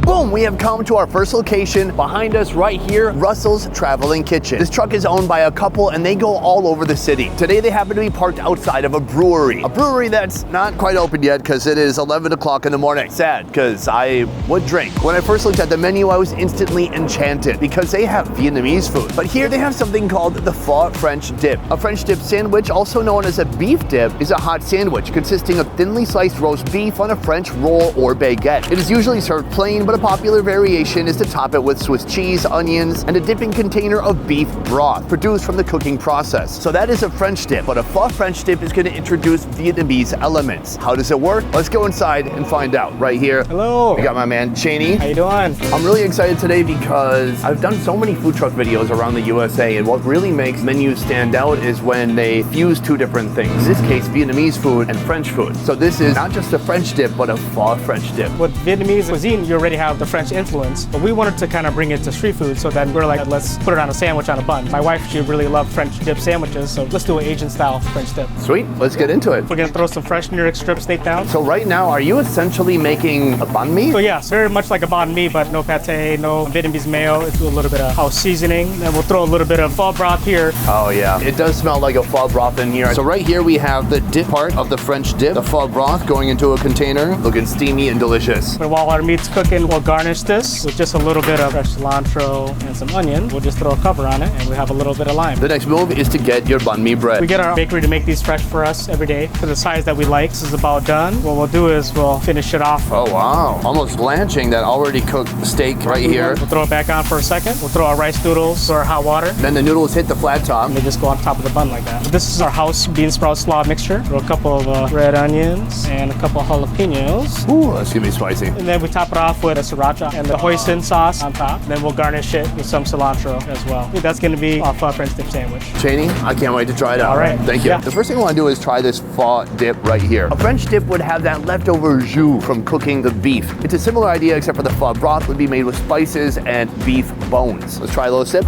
Boom, we have come to our first location. Behind us right here, Russell's Traveling Kitchen. This truck is owned by a couple and they go all over the city. Today they happen to be parked outside of a brewery. A brewery that's not quite open yet because it is 11 o'clock in the morning. Sad, because I would drink. When I first looked at the menu, I was instantly enchanted because they have Vietnamese food. But here they have something called the pho French dip. A French dip sandwich, also known as a beef dip, is a hot sandwich consisting of thinly sliced roast beef on a French roll or baguette. It is usually served plain, but a popular variation is to top it with Swiss cheese, onions, and a dipping container of beef broth produced from the cooking process. So that is a French dip, but a pho French dip is going to introduce Vietnamese elements. How does it work? Let's go inside and find out right here. Hello. We got my man, Cheney. How you doing? I'm really excited today because I've done so many food truck videos around the USA, and what really makes menus stand out is when they fuse 2 different things. In this case, Vietnamese food and French food. So this is not just a French dip, but a pho French dip. With Vietnamese cuisine, you already have the French influence, but we wanted to kind of bring it to street food, so then we're like, let's put it on a sandwich on a bun. My wife, she really loved French dip sandwiches, so let's do an Asian style French dip. Sweet, let's get into it. We're gonna throw some fresh New York strip steak down. So right now, are you essentially making a banh mi? So yes, very much like a banh mi, but no pate, no Vietnamese mayo. It's a little bit of house seasoning, and we'll throw a little bit of pho broth here. Oh yeah, it does smell like a pho broth in here. So right here we have the dip part of the French dip, the pho broth going into a container, looking steamy and delicious. But while our meat's cooking, we'll garnish this with just a little bit of fresh cilantro and some onion. We'll just throw a cover on it, and we have a little bit of lime. The next move is to get your banh mi bread. We get our bakery to make these fresh for us every day to the size that we like. This is about done. What we'll do is we'll finish it off. Oh wow, almost blanching that already cooked steak right here. We'll throw it back on for a second. We'll throw our rice noodles or hot water. Then the noodles hit the flat top. And they just go on top of the bun like that. This is our house bean sprout slaw mixture. Throw a couple of red onions and a couple of jalapenos. Ooh, that's gonna be spicy. And then we top it off with a sriracha and the hoisin sauce on top. Then we'll garnish it with some cilantro as well. That's gonna be our pho French dip sandwich. Cheney, I can't wait to try it out. All right. Thank you. Yeah. The first thing I want to do is try this pho dip right here. A French dip would have that leftover jus from cooking the beef. It's a similar idea, except for the pho broth would be made with spices and beef bones. Let's try a little sip.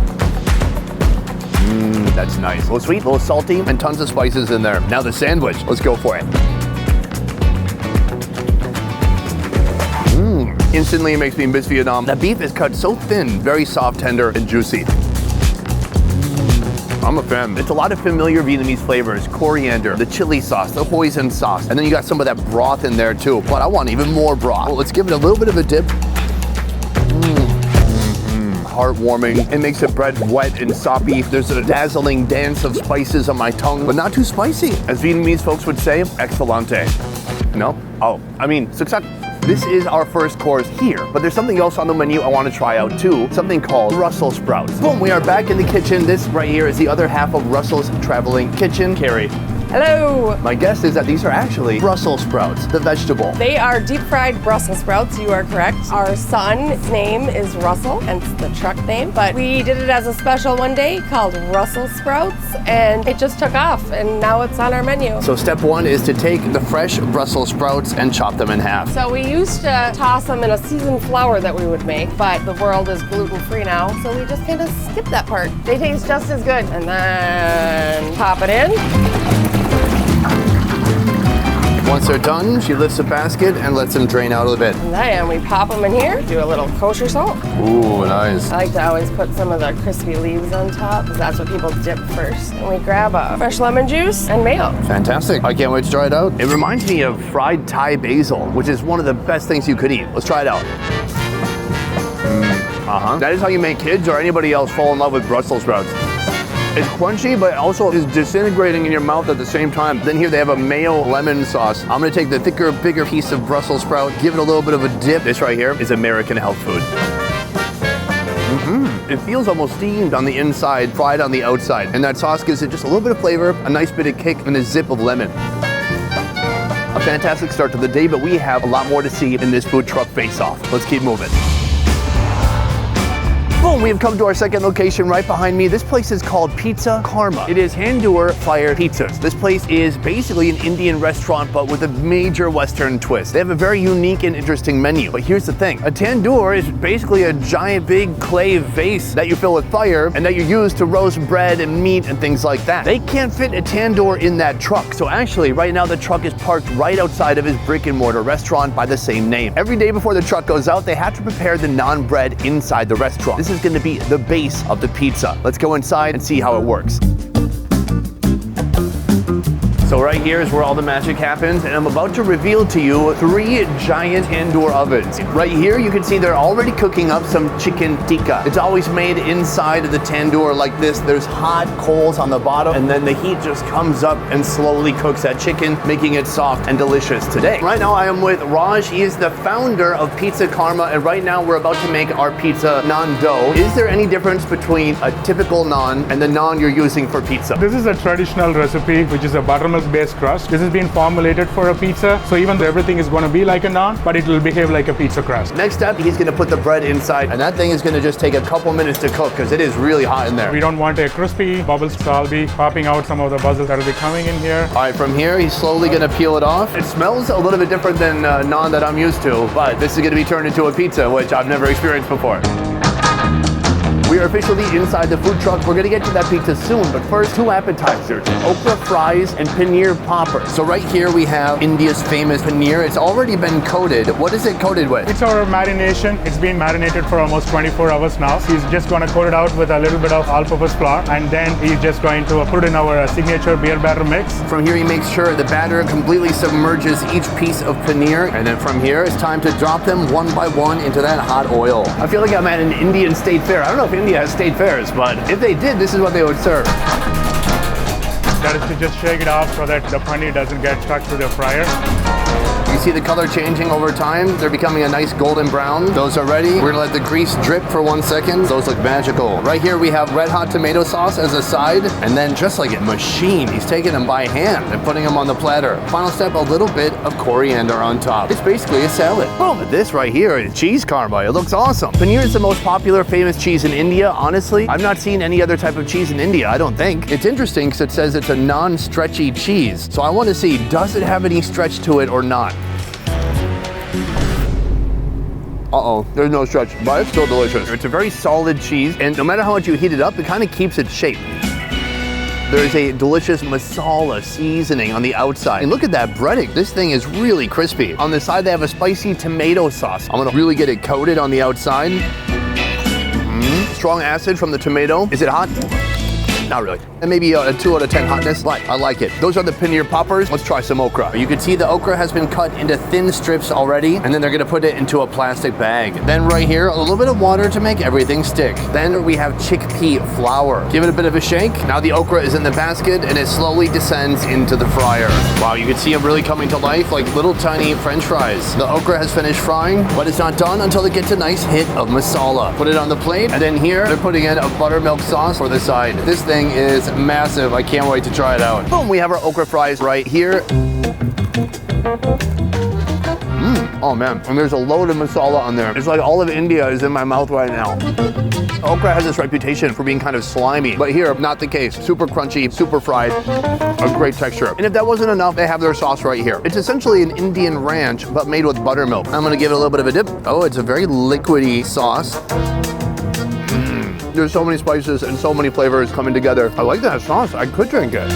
That's nice. A little sweet, a little salty, and tons of spices in there. Now the sandwich. Let's go for it. Instantly it makes me miss Vietnam. The beef is cut so thin, very soft, tender, and juicy. I'm a fan. It's a lot of familiar Vietnamese flavors. Coriander, the chili sauce, the hoisin sauce, and then you got some of that broth in there too. But I want even more broth. Well, let's give it a little bit of a dip. Heartwarming. It makes the bread wet and soppy. There's a dazzling dance of spices on my tongue, but not too spicy. As Vietnamese folks would say, excellente. No? Oh, I mean, success. This is our first course here, but there's something else on the menu I want to try out too, something called Brussels sprouts. Boom, we are back in the kitchen. This right here is the other half of Russell's Traveling Kitchen. Carrie, Hello. My guess is that these are actually Brussels sprouts, the vegetable. They are deep fried Brussels sprouts, you are correct. Our son's name is Russell, and it's the truck name, but we did it as a special one day called Russell Sprouts, and it just took off, and now it's on our menu. So step one is to take the fresh Brussels sprouts and chop them in half. So we used to toss them in a seasoned flour that we would make, but the world is gluten-free now, so we just kind of skipped that part. They taste just as good. And then pop it in. Once they're done, she lifts a basket and lets them drain out a bit. And then we pop them in here, do a little kosher salt. Ooh, nice. I like to always put some of the crispy leaves on top, because that's what people dip first. And we grab a fresh lemon juice and mayo. Fantastic. I can't wait to try it out. It reminds me of fried Thai basil, which is one of the best things you could eat. Let's try it out. That is how you make kids or anybody else fall in love with Brussels sprouts. It's crunchy, but also is disintegrating in your mouth at the same time. Then here they have a mayo lemon sauce. I'm gonna take the thicker, bigger piece of Brussels sprout, give it a little bit of a dip. This right here is American health food. It feels almost steamed on the inside, fried on the outside. And that sauce gives it just a little bit of flavor, a nice bit of kick, and a zip of lemon. A fantastic start to the day, but we have a lot more to see in this food truck face-off. Let's keep moving. Boom, we have come to our second location right behind me. This place is called Pizza Karma. It is tandoor fire pizzas. This place is basically an Indian restaurant, but with a major Western twist. They have a very unique and interesting menu. But here's the thing. A tandoor is basically a giant big clay vase that you fill with fire and that you use to roast bread and meat and things like that. They can't fit a tandoor in that truck. So actually, right now the truck is parked right outside of his brick and mortar restaurant by the same name. Every day before the truck goes out, they have to prepare the naan bread inside the restaurant. This is going to be the base of the pizza. Let's go inside and see how it works. So right here is where all the magic happens, and I'm about to reveal to you 3 giant tandoor ovens. Right here you can see they're already cooking up some chicken tikka. It's always made inside of the tandoor like this. There's hot coals on the bottom, and then the heat just comes up and slowly cooks that chicken, making it soft and delicious today. Right now I am with Raj. He is the founder of Pizza Karma, and right now we're about to make our pizza naan dough. Is there any difference between a typical naan and the naan you're using for pizza? This is a traditional recipe, which is a buttermilk based crust. This has been formulated for a pizza, so even though everything is going to be like a naan, but it will behave like a pizza crust. Next up, he's going to put the bread inside, and that thing is going to just take a couple minutes to cook because it is really hot in there. We don't want a crispy bubbles, so I'll be popping out some of the bubbles that will be coming in here. All right, from here, he's slowly going to peel it off. It smells a little bit different than naan that I'm used to, but this is going to be turned into a pizza, which I've never experienced before. We are officially inside the food truck. We're gonna get to that pizza soon, but first, 2 appetizers, okra fries and paneer poppers. So right here we have India's famous paneer. It's already been coated. What is it coated with? It's our marination. It's been marinated for almost 24 hours now. He's just gonna coat it out with a little bit of all-purpose flour, and then he's just going to put in our signature beer batter mix. From here, he makes sure the batter completely submerges each piece of paneer, and then from here, it's time to drop them one by one into that hot oil. I feel like I'm at an Indian state fair. I don't know if India has state fairs, but if they did, this is what they would serve. That is to just shake it off so that the paneer doesn't get stuck to the fryer. You see the color changing over time. They're becoming a nice golden brown. Those are ready. We're gonna let the grease drip for 1 second. Those look magical. Right here we have red hot tomato sauce as a side, and then just like a machine, he's taking them by hand and putting them on the platter. Final step, a little bit of coriander on top. It's basically a salad. Boom, this right here is cheese karma. It looks awesome. Paneer is the most popular famous cheese in India. Honestly, I've not seen any other type of cheese in India, I don't think. It's interesting because it says it's a non-stretchy cheese. So I want to see, does it have any stretch to it or not? Uh-oh, there's no stretch, but it's still delicious. It's a very solid cheese, and no matter how much you heat it up, it kind of keeps its shape. There's a delicious masala seasoning on the outside. And look at that breading. This thing is really crispy. On the side, they have a spicy tomato sauce. I'm gonna really get it coated on the outside. Strong acid from the tomato. Is it hot? Not really. And maybe a 2 out of 10 hotness, but I like it. Those are the paneer poppers. Let's try some okra. You can see the okra has been cut into thin strips already, and then they're gonna put it into a plastic bag. Then right here, a little bit of water to make everything stick. Then we have chickpea flour. Give it a bit of a shake. Now the okra is in the basket, and it slowly descends into the fryer. Wow, you can see them really coming to life like little tiny French fries. The okra has finished frying, but it's not done until it gets a nice hit of masala. Put it on the plate, and then here, they're putting in a buttermilk sauce for the side. This thing thing is massive. I can't wait to try it out. Boom, we have our okra fries right here. Oh man, and there's a load of masala on there. It's like all of India is in my mouth right now. Okra has this reputation for being kind of slimy, but here, not the case. Super crunchy, super fried, a great texture. And if that wasn't enough, they have their sauce right here. It's essentially an Indian ranch, but made with buttermilk. I'm gonna give it a little bit of a dip. Oh, it's a very liquidy sauce. There's so many spices and so many flavors coming together. I like that sauce, I could drink it.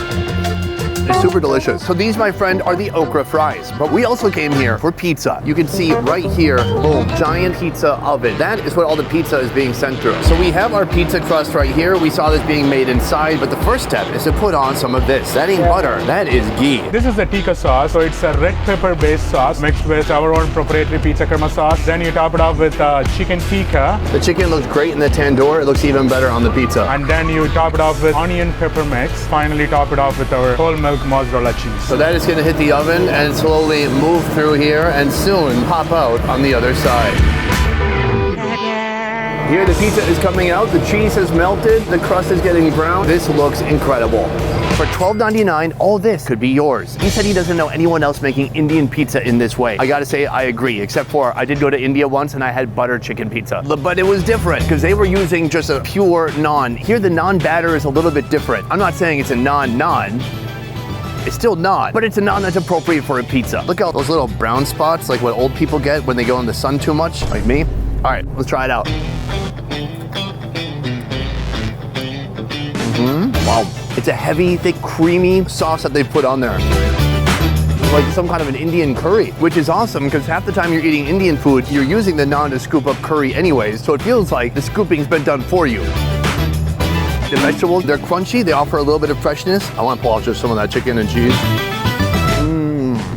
It's super delicious. So these, my friend, are the okra fries. But we also came here for pizza. You can see right here, boom, giant pizza oven. That is what all the pizza is being sent through. So we have our pizza crust right here. We saw this being made inside, but the first step is to put on some of this. That ain't butter, that is ghee. This is the tikka sauce. So it's a red pepper based sauce mixed with our own proprietary pizza crema sauce. Then you top it off with chicken tikka. The chicken looks great in the tandoor. It looks even better on the pizza. And then you top it off with onion pepper mix. Finally top it off with our whole milk mozzarella cheese. So that is going to hit the oven and slowly move through here and soon pop out on the other side. Here the pizza is coming out, the cheese has melted, the crust is getting brown. This looks incredible. For $12.99, all this could be yours. He said he doesn't know anyone else making Indian pizza in this way. I gotta say, I agree, except for I did go to India once and I had butter chicken pizza. But it was different because they were using just a pure naan. Here the naan batter is a little bit different. I'm not saying it's a naan. It's still naan, but it's a naan that's appropriate for a pizza. Look at those little brown spots, like what old people get when they go in the sun too much, like me. All right, let's try it out. Wow, it's a heavy, thick, creamy sauce that they put on there. Like some kind of an Indian curry, which is awesome because half the time you're eating Indian food, you're using the naan to scoop up curry anyways, so it feels like the scooping's been done for you. The vegetables, they're crunchy, they offer a little bit of freshness. I want to pull out just some of that chicken and cheese.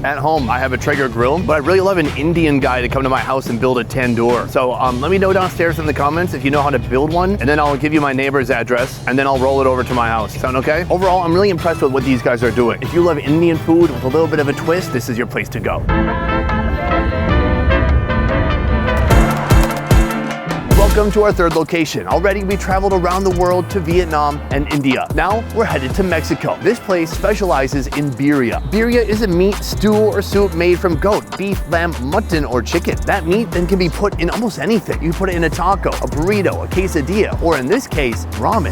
At home, I have a Traeger grill, but I'd really love an Indian guy to come to my house and build a tandoor. So let me know downstairs in the comments if you know how to build one, and then I'll give you my neighbor's address, and then I'll roll it over to my house. Sound okay? Overall, I'm really impressed with what these guys are doing. If you love Indian food with a little bit of a twist, this is your place to go. Welcome to our third location. Already we traveled around the world to Vietnam and India. Now we're headed to Mexico. This place specializes in birria. Birria is a meat stew or soup made from goat, beef, lamb, mutton, or chicken. That meat then can be put in almost anything. You can put it in a taco, a burrito, a quesadilla, or in this case, ramen.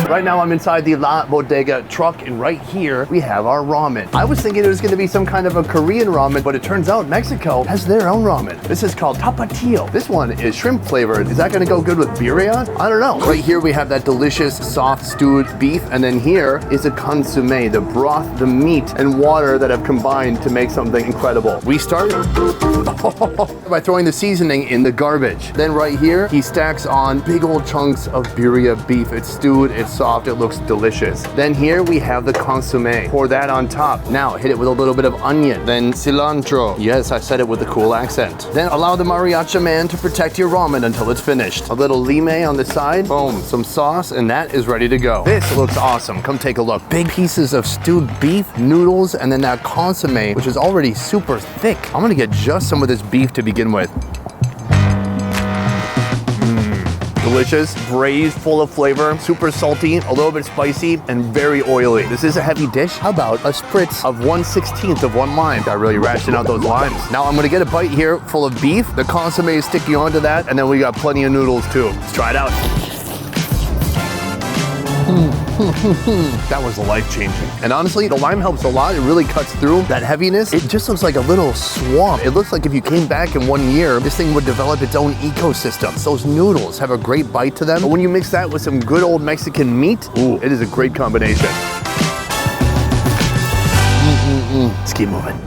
Right now I'm inside the La Bodega truck, and right here we have our ramen. I was thinking it was gonna be some kind of a Korean ramen, but it turns out Mexico has their own ramen. This is called tapatio. This one is shrimp flavored. Is that gonna go good with birria? I don't know. Right here we have that delicious soft stewed beef, and then here is a consommé, the broth, the meat, and water that have combined to make something incredible. We start by throwing the seasoning in the garbage. Then right here, he stacks on big old chunks of birria beef. It's stewed, it's soft, it looks delicious. Then here we have the consommé. Pour that on top. Now hit it with a little bit of onion, then cilantro. Yes, I said it with a cool accent. Then allow the mariachi man to protect your ramen until it's finished. A little lime on the side, boom, some sauce, and that is ready to go. This looks awesome. Come take a look. Big pieces of stewed beef, noodles, and then that consommé, which is already super thick. I'm gonna get just some of this beef to begin with. Delicious, braised, full of flavor, super salty, a little bit spicy, and very oily. This is a heavy dish. How about a spritz of 1/16 of one lime? Got really ration out those limes. Now I'm gonna get a bite here full of beef. The consommé is sticking onto that, and then we got plenty of noodles too. Let's try it out. That was life-changing. And honestly, the lime helps a lot. It really cuts through that heaviness. It just looks like a little swamp. It looks like if you came back in 1 year, this thing would develop its own ecosystem. Those noodles have a great bite to them. But when you mix that with some good old Mexican meat, ooh, it is a great combination. Let's keep moving.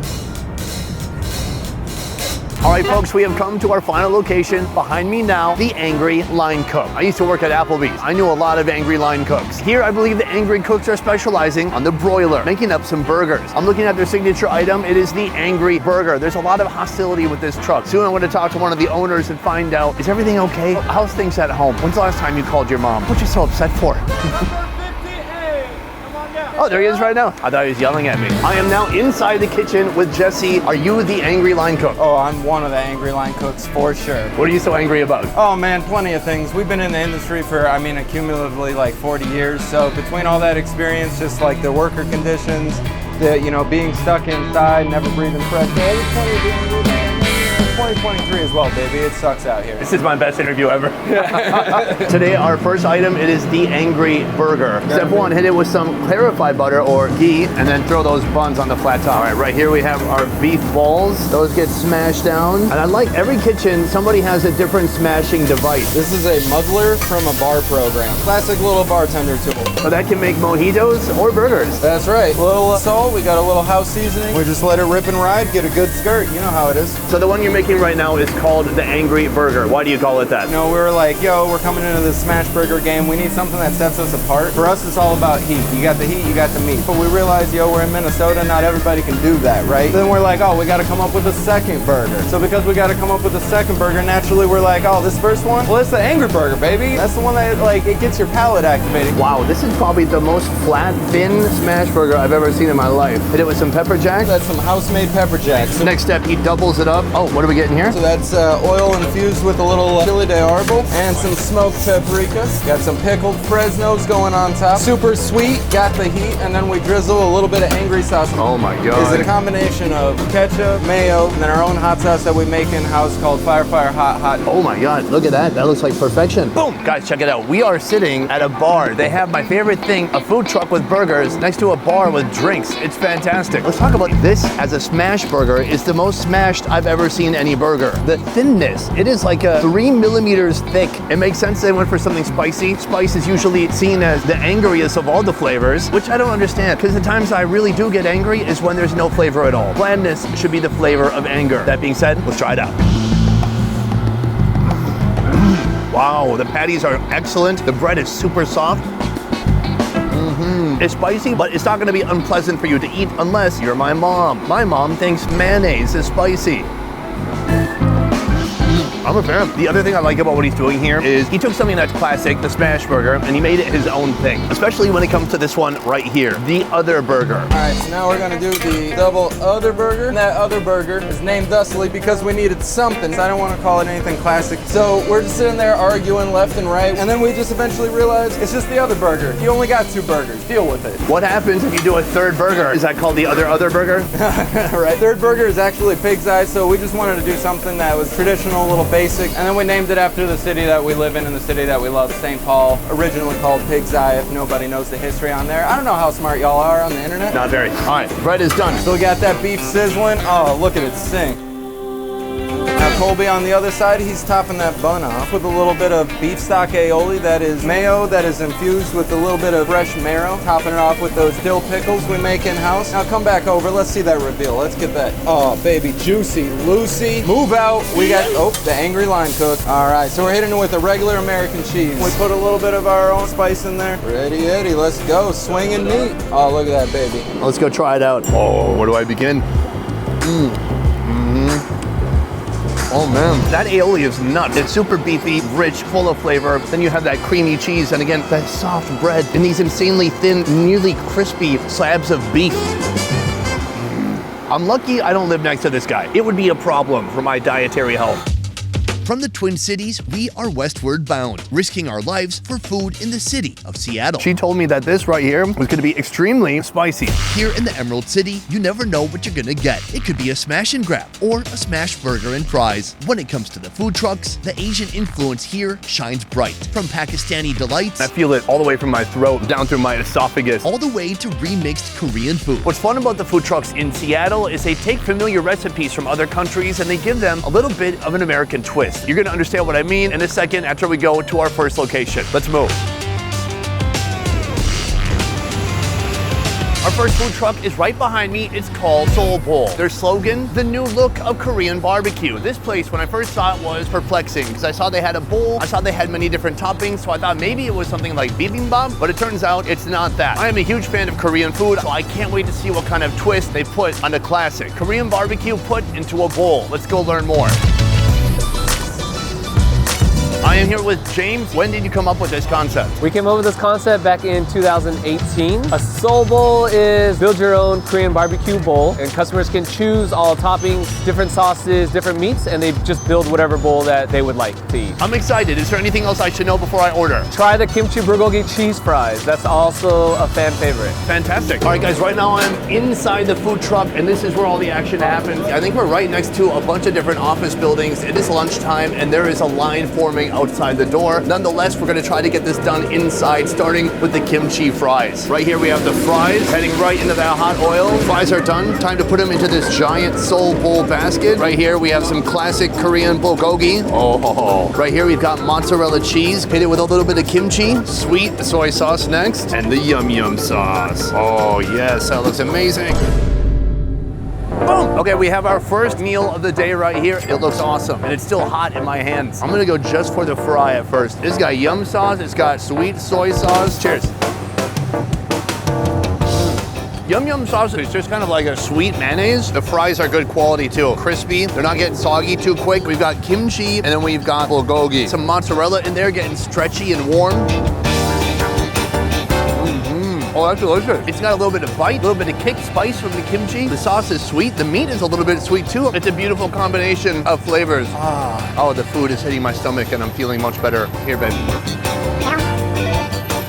All right, folks, we have come to our final location. Behind me now, the Angry Line Cook. I used to work at Applebee's. I knew a lot of Angry Line Cooks. Here, I believe the Angry Cooks are specializing on the broiler, making up some burgers. I'm looking at their signature item. It is the Angry Burger. There's a lot of hostility with this truck. Soon I'm going to talk to one of the owners and find out, is everything okay? How's things at home? When's the last time you called your mom? What you so upset for? Oh, there he is right now. I thought he was yelling at me. I am now inside the kitchen with Jesse. Are you the angry line cook? Oh, I'm one of the angry line cooks for sure. What are you so angry about? Oh man, plenty of things. We've been in the industry for, cumulatively like 40 years. So between all that experience, just like the worker conditions, the, being stuck inside, never breathing fresh air, there's plenty of being angry about. 2023 as well, baby. It sucks out here. This is my best interview ever. Today, our first item, it is the Angry Burger. Step one, hit it with some clarified butter or ghee, and then throw those buns on the flat top. All right, right here we have our beef balls. Those get smashed down. And I like every kitchen, somebody has a different smashing device. This is a muddler from a bar program. Classic little bartender tool. So that can make mojitos or burgers. That's right. A little salt, we got a little house seasoning. We just let it rip and ride, get a good skirt. You know how it is. So the one you're making right now is called the Angry Burger. Why do you call it that? We were like, yo, we're coming into this smash burger game. We need something that sets us apart. For us, it's all about heat. You got the heat, you got the meat. But we realized, we're in Minnesota, not everybody can do that, right? Then we're like, we got to come up with a second burger. So because we got to come up with a second burger, naturally we're like, this first one? Well, it's the Angry Burger, baby. That's the one that, it gets your palate activated. Wow, this is probably the most flat, thin smash burger I've ever seen in my life. Hit it with some pepper jack. That's some house-made pepper jack. So next step, he doubles it up. Oh, what are we getting here? So that's oil infused with a little chili de arbol and some smoked paprika. Got some pickled Fresnos going on top. Super sweet, got the heat, and then we drizzle a little bit of angry sauce. Oh my God. It's a combination of ketchup, mayo, and then our own hot sauce that we make in-house called Fire Hot. Oh my God, look at that. That looks like perfection. Boom. Guys, check it out. We are sitting at a bar. They have my favorite thing, a food truck with burgers next to a bar with drinks. It's fantastic. Let's talk about this as a smash burger. It's the most smashed I've ever seen any burger. The thinness, it is like 3 millimeters thick. It makes sense they went for something spicy. Spice is usually seen as the angriest of all the flavors, which I don't understand, because the times I really do get angry is when there's no flavor at all. Blandness should be the flavor of anger. That being said, let's try it out. Wow, the patties are excellent. The bread is super soft. It's spicy, but it's not gonna be unpleasant for you to eat unless you're my mom. My mom thinks mayonnaise is spicy. I'm a fan. The other thing I like about what he's doing here is he took something that's classic, the smash burger, and he made it his own thing, especially when it comes to this one right here, the other burger. All right, so now we're gonna do the double other burger. And that other burger is named thusly because we needed something. I don't want to call it anything classic. So we're just sitting there arguing left and right, and then we just eventually realized it's just the other burger. You only got 2 burgers, deal with it. What happens if you do a third burger? Is that called the other burger? Right, third burger is actually pig's eye, so we just wanted to do something that was traditional, a little basic, and then we named it after the city that we live in and the city that we love, St. Paul, originally called Pig's Eye, if nobody knows the history on there. I don't know how smart y'all are on the internet. Not very. All right, bread is done. So we got that beef sizzling. Oh, look at it sing. Now Colby on the other side, he's topping that bun off with a little bit of beef stock aioli that is mayo that is infused with a little bit of fresh marrow, topping it off with those dill pickles we make in-house. Now come back over, let's see that reveal. Let's get that. Oh, baby, juicy, Lucy. Move out. We got, the angry line cook. All right, so we're hitting it with a regular American cheese. We put a little bit of our own spice in there. Ready, Eddie, let's go. Swinging meat. Oh, look at that, baby. Let's go try it out. Oh, where do I begin? Oh man, that aioli is nuts. It's super beefy, rich, full of flavor. Then you have that creamy cheese, and again, that soft bread, and these insanely thin, nearly crispy slabs of beef. I'm lucky I don't live next to this guy. It would be a problem for my dietary health. From the Twin Cities, we are westward bound, risking our lives for food in the city of Seattle. She told me that this right here was gonna be extremely spicy. Here in the Emerald City, you never know what you're gonna get. It could be a smash and grab or a smash burger and fries. When it comes to the food trucks, the Asian influence here shines bright. From Pakistani delights, I feel it all the way from my throat down through my esophagus, all the way to remixed Korean food. What's fun about the food trucks in Seattle is they take familiar recipes from other countries and they give them a little bit of an American twist. You're gonna understand what I mean in a second after we go to our first location. Let's move. Our first food truck is right behind me. It's called Soul Bowl. Their slogan, the new look of Korean barbecue. This place, when I first saw it, was perplexing because I saw they had a bowl. I saw they had many different toppings, so I thought maybe it was something like bibimbap, but it turns out it's not that. I am a huge fan of Korean food, so I can't wait to see what kind of twist they put on the classic Korean barbecue put into a bowl. Let's go learn more. I am here with James. When did you come up with this concept? We came up with this concept back in 2018. A soul bowl is build your own Korean barbecue bowl, and customers can choose all toppings, different sauces, different meats, and they just build whatever bowl that they would like to eat. I'm excited. Is there anything else I should know before I order? Try the kimchi bulgogi cheese fries. That's also a fan favorite. Fantastic. All right, guys, right now I'm inside the food truck, and this is where all the action happens. I think we're right next to a bunch of different office buildings. It is lunchtime, and there is a line forming outside the door. Nonetheless, we're gonna try to get this done inside, starting with the kimchi fries. Right here we have the fries, heading right into that hot oil. Fries are done. Time to put them into this giant soul bowl basket. Right here we have some classic Korean bulgogi. Oh, right here we've got mozzarella cheese. Hit it with a little bit of kimchi. Sweet soy sauce next, and the yum yum sauce. Oh yes, that looks amazing. Boom! Okay, we have our first meal of the day right here. It looks awesome, and it's still hot in my hands. I'm gonna go just for the fry at first. It's got yum sauce, it's got sweet soy sauce. Cheers. Yum yum sauce is just kind of like a sweet mayonnaise. The fries are good quality too. Crispy, they're not getting soggy too quick. We've got kimchi, and then we've got bulgogi. Some mozzarella in there, getting stretchy and warm. Oh, that's delicious. It's got a little bit of bite, a little bit of kick, spice from the kimchi. The sauce is sweet. The meat is a little bit sweet too. It's a beautiful combination of flavors. Oh, the food is hitting my stomach and I'm feeling much better. Here, babe.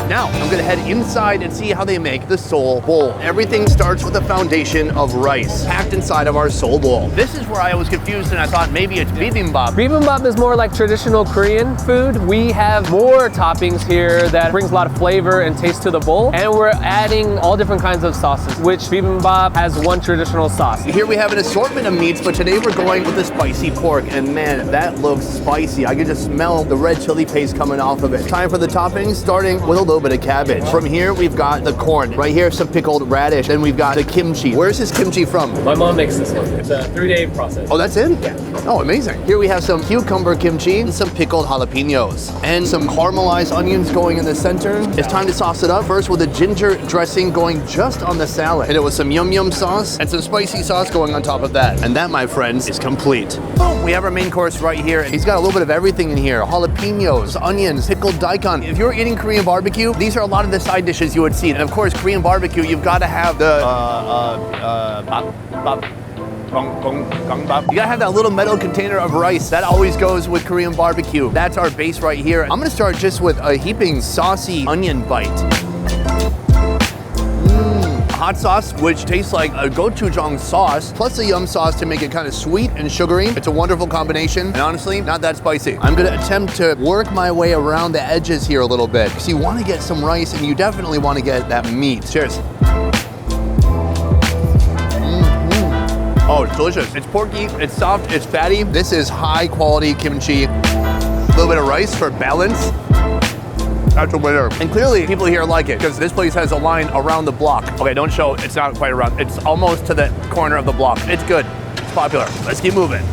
Now, I'm gonna head inside and see how they make the soul bowl. Everything starts with a foundation of rice packed inside of our soul bowl. This is where I was confused and I thought maybe it's bibimbap. Bibimbap is more like traditional Korean food. We have more toppings here that brings a lot of flavor and taste to the bowl. And we're adding all different kinds of sauces, which bibimbap has one traditional sauce. Here we have an assortment of meats, but today we're going with the spicy pork. And man, that looks spicy. I can just smell the red chili paste coming off of it. Time for the toppings, starting with a little bit of cabbage. From here, we've got the corn. Right here, some pickled radish. Then we've got the kimchi. Where's this kimchi from? My mom makes this one. It's a 3-day process. Oh, that's it? Yeah. Oh, amazing. Here we have some cucumber kimchi and some pickled jalapenos and some caramelized onions going in the center. It's time to sauce it up. First with a ginger dressing going just on the salad. Hit it with some yum yum sauce and some spicy sauce going on top of that. And that, my friends, is complete. Boom, we have our main course right here. He's got a little bit of everything in here. Jalapenos, onions, pickled daikon. If you're eating Korean barbecue, these are a lot of the side dishes you would see. And of course, Korean barbecue, you've got to have the you gotta have that little metal container of rice. That always goes with Korean barbecue. That's our base right here. I'm gonna start just with a heaping saucy onion bite. Hot sauce, which tastes like a gochujang sauce, plus a yum sauce to make it kind of sweet and sugary. It's a wonderful combination, and honestly, not that spicy. I'm gonna attempt to work my way around the edges here a little bit, because you wanna get some rice, and you definitely wanna get that meat. Cheers. Oh, it's delicious. It's porky, it's soft, it's fatty. This is high quality kimchi. A little bit of rice for balance. That's a winner. And clearly people here like it because this place has a line around the block. Okay, don't show, it's not quite around. It's almost to the corner of the block. It's good, it's popular. Let's keep moving.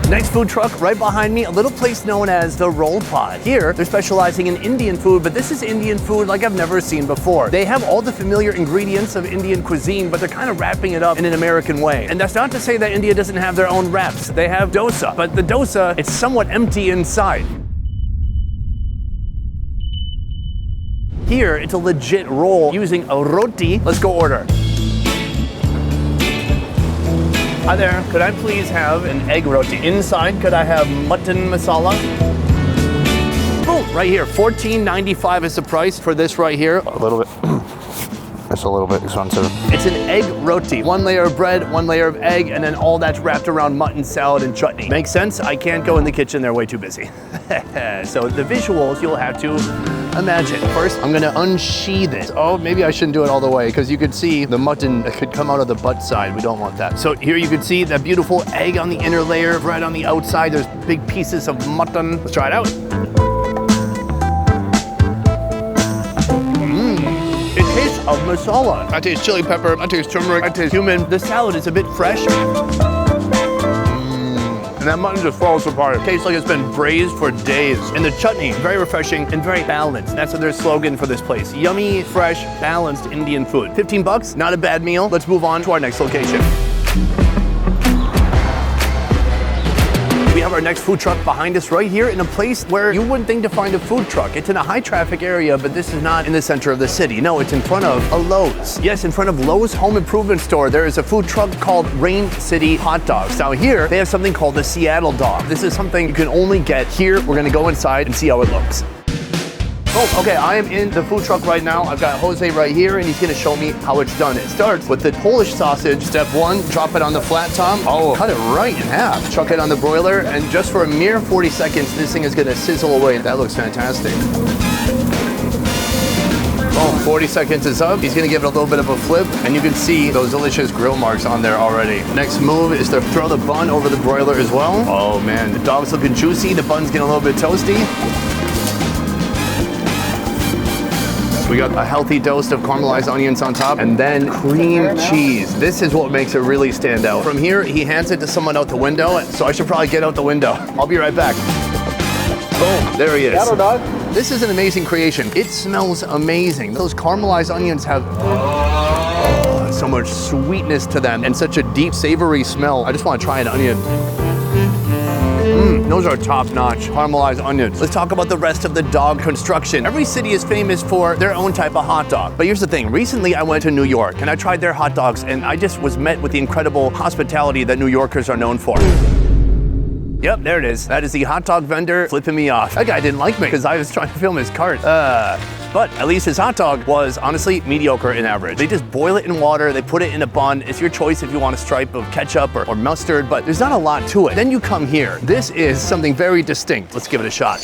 Next food truck right behind me, a little place known as the Roll Pod. Here, they're specializing in Indian food, but this is Indian food like I've never seen before. They have all the familiar ingredients of Indian cuisine, but they're kind of wrapping it up in an American way. And that's not to say that India doesn't have their own wraps. They have dosa, but the dosa, it's somewhat empty inside. Here, it's a legit roll using a roti. Let's go order. Hi there, could I please have an egg roti? Inside, could I have mutton masala? Boom, right here, $14.95 is the price for this right here. A little bit, it's a little bit expensive. It's an egg roti. One layer of bread, one layer of egg, and then all that's wrapped around mutton, salad, and chutney. Makes sense? I can't go in the kitchen, they're way too busy. So the visuals you'll have to imagine. First, I'm gonna unsheath it. Oh, maybe I shouldn't do it all the way because you could see the mutton that could come out of the butt side. We don't want that. So here you can see that beautiful egg on the inner layer, bread on the outside. There's big pieces of mutton. Let's try it out. It tastes of masala. I taste chili pepper, I taste turmeric, I taste cumin. The salad is a bit fresh. And that mutton just falls apart. It tastes like it's been braised for days. And the chutney, very refreshing and very balanced. That's their slogan for this place. Yummy, fresh, balanced Indian food. $15, not a bad meal. Let's move on to our next location. have our next food truck behind us right here in a place where you wouldn't think to find a food truck. It's in a high traffic area, but this is not in the center of the city. No, it's in front of a Lowe's. Yes, in front of Lowe's Home Improvement Store, there is a food truck called Rain City Hot Dogs. Now here, they have something called the Seattle Dog. This is something you can only get here. We're gonna go inside and see how it looks. Oh, okay, I am in the food truck right now. I've got Jose right here, and he's gonna show me how it's done. It starts with the Polish sausage. Step one, drop it on the flat top. Oh, cut it right in half. Chuck it on the broiler, and just for a mere 40 seconds, this thing is gonna sizzle away. That looks fantastic. Oh, 40 seconds is up. He's gonna give it a little bit of a flip, and you can see those delicious grill marks on there already. Next move is to throw the bun over the broiler as well. Oh man, the dog's looking juicy. The bun's getting a little bit toasty. We got a healthy dose of caramelized onions on top, and then cream cheese. This is what makes it really stand out. From here, he hands it to someone out the window, so I should probably get out the window. I'll be right back. Boom, there he is. This is an amazing creation. It smells amazing. Those caramelized onions have so much sweetness to them and such a deep, savory smell. I just want to try an onion. Those are top-notch caramelized onions. Let's talk about the rest of the dog construction. Every city is famous for their own type of hot dog. But here's the thing. Recently, I went to New York, and I tried their hot dogs, and I just was met with the incredible hospitality that New Yorkers are known for. Yep, there it is. That is the hot dog vendor flipping me off. That guy didn't like me because I was trying to film his cart. But at least his hot dog was honestly mediocre and average. They just boil it in water, they put it in a bun. It's your choice if you want a stripe of ketchup or mustard, but there's not a lot to it. Then you come here. This is something very distinct. Let's give it a shot.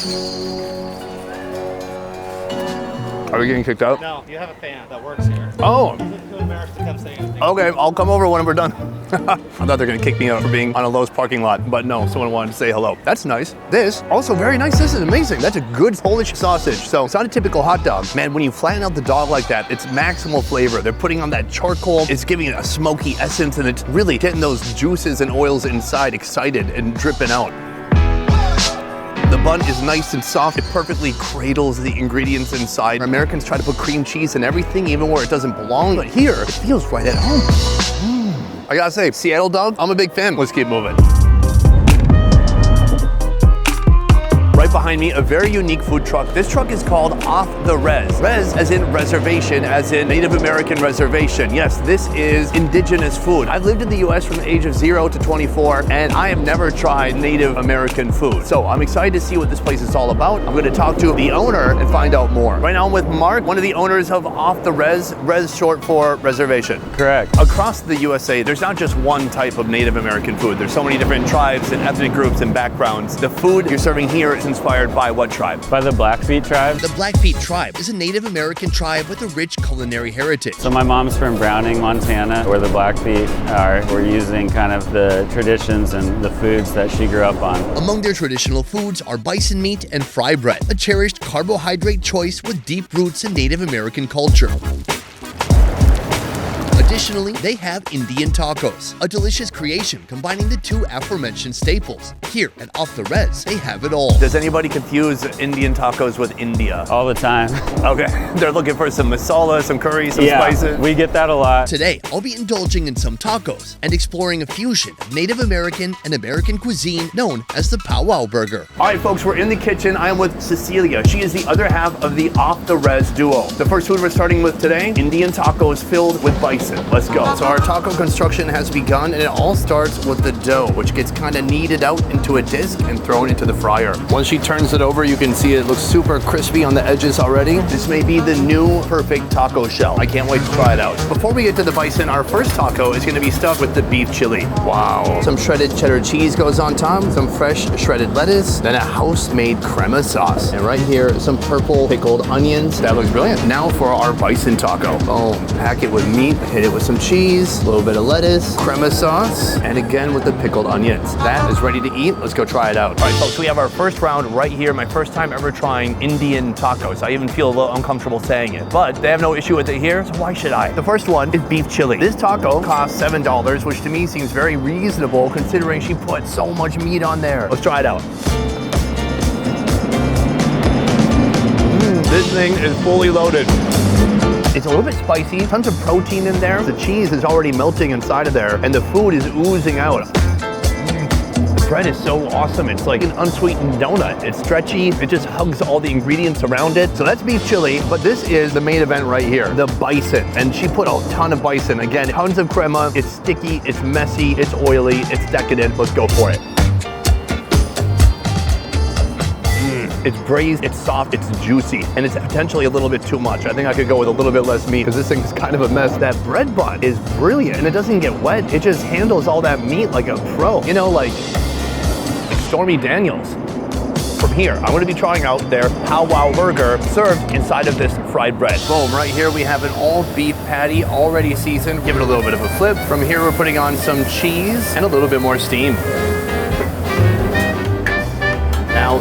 Are we getting kicked out? No, you have a fan that works here. Oh. Too embarrassed to come say anything. Okay, I'll come over when we're done. I thought they were gonna kick me out for being on a Lowe's parking lot, but no, someone wanted to say hello. That's nice. This, also very nice. This is amazing. That's a good Polish sausage. So it's not a typical hot dog. Man, when you flatten out the dog like that, it's maximal flavor. They're putting on that charcoal. It's giving it a smoky essence, and it's really getting those juices and oils inside excited and dripping out. The bun is nice and soft. It perfectly cradles the ingredients inside. Americans try to put cream cheese in everything, even where it doesn't belong. But here, it feels right at home. I gotta say, Seattle dog, I'm a big fan. Let's keep moving. Right behind me, a very unique food truck. This truck is called Off the Res. Res as in reservation, as in Native American reservation. Yes, this is indigenous food. I've lived in the US from the age of 0 to 24, and I have never tried Native American food. So I'm excited to see what this place is all about. I'm gonna talk to the owner and find out more. Right now I'm with Mark, one of the owners of Off the Res. Res short for reservation. Correct. Across the USA, there's not just one type of Native American food. There's so many different tribes and ethnic groups and backgrounds. The food you're serving here is inspired by what tribe? By the Blackfeet tribe. The Blackfeet tribe is a Native American tribe with a rich culinary heritage. So my mom's from Browning, Montana, where the Blackfeet are. We're using kind of the traditions and the foods that she grew up on. Among their traditional foods are bison meat and fry bread, a cherished carbohydrate choice with deep roots in Native American culture. Additionally, they have Indian tacos, a delicious creation combining the two aforementioned staples. Here at Off the Res, they have it all. Does anybody confuse Indian tacos with India? All the time. Okay, they're looking for some masala, some curry, some spices. We get that a lot. Today, I'll be indulging in some tacos and exploring a fusion of Native American and American cuisine known as the Powwow burger. All right, folks, we're in the kitchen. I am with Cecilia. She is the other half of the Off the Res duo. The first food we're starting with today, Indian tacos filled with bison. Let's go. So our taco construction has begun, and it all starts with the dough, which gets kind of kneaded out into a disc and thrown into the fryer. Once she turns it over, you can see it looks super crispy on the edges already. This may be the new perfect taco shell. I can't wait to try it out. Before we get to the bison, our first taco is going to be stuffed with the beef chili. Wow. Some shredded cheddar cheese goes on top, some fresh shredded lettuce, then a house-made crema sauce. And right here, some purple pickled onions. That looks brilliant. Now for our bison taco. Boom. Pack it with meat, hit it with some cheese, a little bit of lettuce, crema sauce, and again with the pickled onions. That is ready to eat. Let's go try it out. All right, folks, we have our first round right here. My first time ever trying Indian tacos. I even feel a little uncomfortable saying it, but they have no issue with it here, so why should I? The first one is beef chili. This taco costs $7, which to me seems very reasonable considering she put so much meat on there. Let's try it out. This thing is fully loaded. It's a little bit spicy, tons of protein in there. The cheese is already melting inside of there, and the food is oozing out. bread is so awesome. It's like an unsweetened donut. It's stretchy. It just hugs all the ingredients around it. So that's beef chili, but this is the main event right here, the bison. And she put a ton of bison. Again, tons of crema. It's sticky, it's messy, it's oily, it's decadent. Let's go for it. It's braised, it's soft, it's juicy, and it's potentially a little bit too much. I think I could go with a little bit less meat because this thing is kind of a mess. That bread bun is brilliant, and it doesn't get wet. It just handles all that meat like a pro. You know, like Stormy Daniels. From here, I'm going to be trying out their Powwow burger served inside of this fried bread. Boom, right here we have an all beef patty already seasoned. Give it a little bit of a flip. From here we're putting on some cheese and a little bit more steam.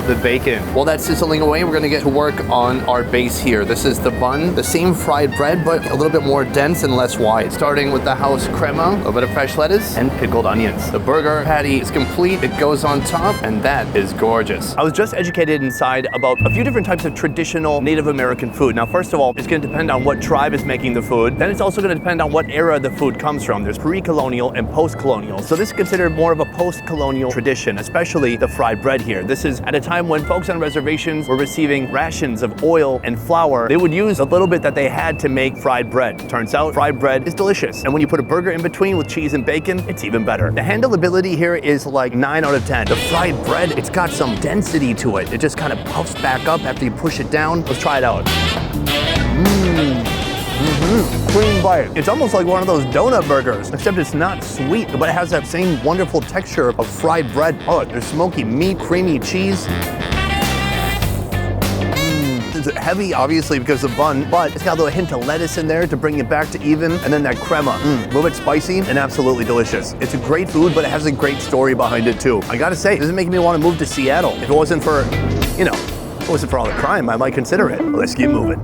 The bacon. While that's sizzling away, we're gonna get to work on our base here. This is the bun, the same fried bread, but a little bit more dense and less wide. Starting with the house crema, a little bit of fresh lettuce, and pickled onions. The burger patty is complete. It goes on top, and that is gorgeous. I was just educated inside about a few different types of traditional Native American food. Now, first of all, it's gonna depend on what tribe is making the food. Then it's also gonna depend on what era the food comes from. There's pre-colonial and post-colonial. So this is considered more of a post-colonial tradition, especially the fried bread here. This is at a time when folks on reservations were receiving rations of oil and flour. They would use a little bit that they had to make fried bread. Turns out fried bread is delicious. And when you put a burger in between with cheese and bacon, it's even better. The handleability here is like 9 out of 10. The fried bread, it's got some density to it. It just kind of puffs back up after you push it down. Let's try it out. Clean bite. It's almost like one of those donut burgers, except it's not sweet, but it has that same wonderful texture of fried bread. Oh, there's smoky meat, creamy cheese. It's heavy, obviously, because of the bun, but it's got a little hint of lettuce in there to bring it back to even, and then that crema. A little bit spicy and absolutely delicious. It's a great food, but it has a great story behind it, too. I gotta say, this is making me want to move to Seattle. If it wasn't for, you know, if it wasn't for all the crime, I might consider it. Let's keep moving.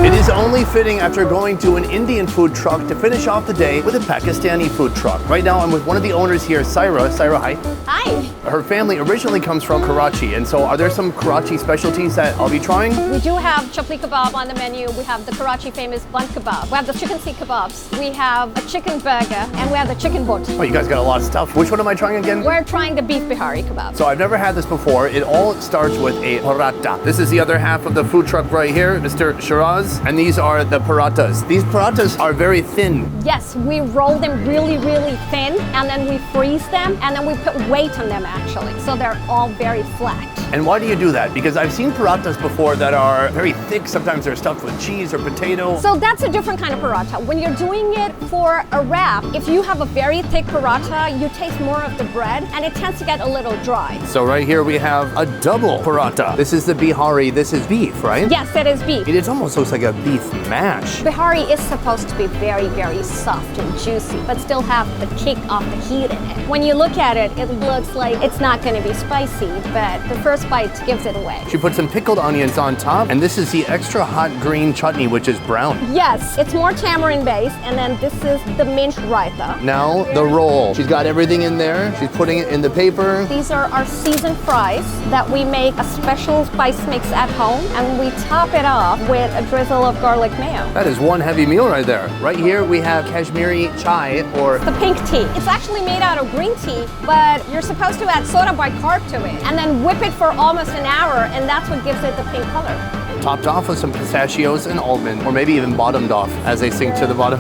It is only fitting after going to an Indian food truck to finish off the day with a Pakistani food truck. Right now I'm with one of the owners here, Saira. Saira, hi. Hi. Her family originally comes from Karachi, and so are there some Karachi specialties that I'll be trying? We do have chapli kebab on the menu. We have the Karachi famous bun kebab. We have the chicken seek kebabs. We have a chicken burger, and we have the chicken boat. Oh, you guys got a lot of stuff. Which one am I trying again? We're trying the beef bihari kebab. So I've never had this before. It all starts with a paratha. This is the other half of the food truck right here, Mr. Shiraz, and these are the parathas. These parathas are very thin. Yes, we roll them really, really thin, and then we freeze them, and then we put weight on them actually, so they're all very flat. And why do you do that? Because I've seen parathas before that are very thick. Sometimes they're stuffed with cheese or potato. So that's a different kind of paratha. When you're doing it for a wrap, if you have a very thick paratha, you taste more of the bread, and it tends to get a little dry. So right here we have a double paratha. This is the bihari. This is beef, right? Yes, that is beef. It almost looks like a beef mash. Bihari is supposed to be very, very soft and juicy, but still have the kick of the heat in it. When you look at it, it looks like it's not going to be spicy, but the first bite gives it away. She put some pickled onions on top, and this is the extra hot green chutney, which is brown. Yes, it's more tamarind based, and then this is the mint raita. Now the roll. She's got everything in there. She's putting it in the paper. These are our seasoned fries that we make a special spice mix at home, and we top it off with a drizzle of garlic mayo. That is one heavy meal right there. Right here we have Kashmiri chai, or the pink tea. It's actually made out of green tea, but you're supposed to add soda bicarb to it, and then whip it for almost an hour, and that's what gives it the pink color. Topped off with some pistachios and almond, or maybe even bottomed off as they sink to the bottom.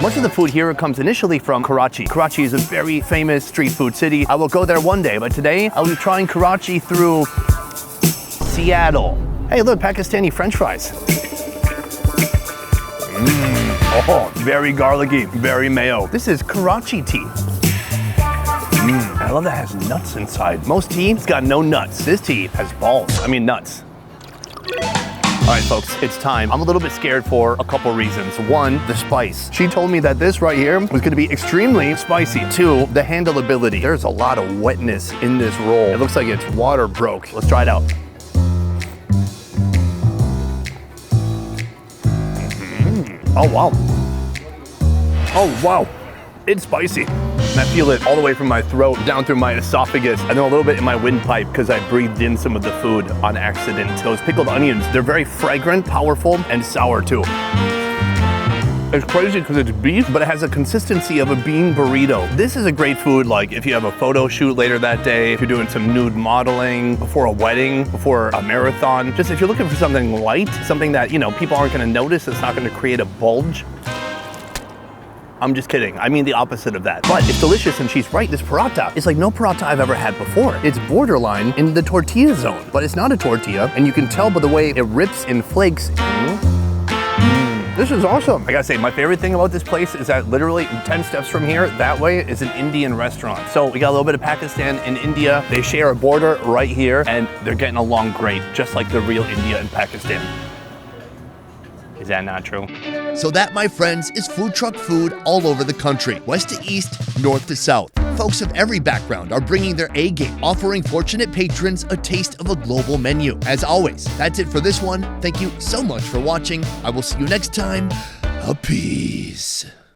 Much of the food here comes initially from Karachi. Karachi is a very famous street food city. I will go there one day, but today I will be trying Karachi through Seattle. Hey, look, Pakistani French fries. Oh, very garlicky, very mayo. This is Karachi tea. I love that it has nuts inside. Most tea, it's got no nuts. This tea has balls, I mean nuts. All right, folks, it's time. I'm a little bit scared for a couple reasons. One, the spice. She told me that this right here was gonna be extremely spicy. Two, the handleability. There's a lot of wetness in this roll. It looks like it's water broke. Let's try it out. Oh, wow. Oh, wow. It's spicy. And I feel it all the way from my throat, down through my esophagus, and then a little bit in my windpipe because I breathed in some of the food on accident. Those pickled onions, they're very fragrant, powerful, and sour too. It's crazy because it's beef, but it has a consistency of a bean burrito. This is a great food, like if you have a photo shoot later that day, if you're doing some nude modeling, before a wedding, before a marathon. Just if you're looking for something light, something that, you know, people aren't gonna notice, it's not gonna create a bulge. I'm just kidding. I mean the opposite of that. But it's delicious, and she's right. This paratha is like no paratha I've ever had before. It's borderline in the tortilla zone, but it's not a tortilla, and you can tell by the way it rips in flakes. This is awesome. I gotta say, my favorite thing about this place is that literally 10 steps from here, that way is an Indian restaurant. So we got a little bit of Pakistan and India. They share a border right here, and they're getting along great, just like the real India and Pakistan. Is that not true? So that, my friends, is food truck food all over the country, west to east, north to south. Folks of every background are bringing their A game, offering fortunate patrons a taste of a global menu. As always, that's it for this one. Thank you so much for watching. I will see you next time. Peace.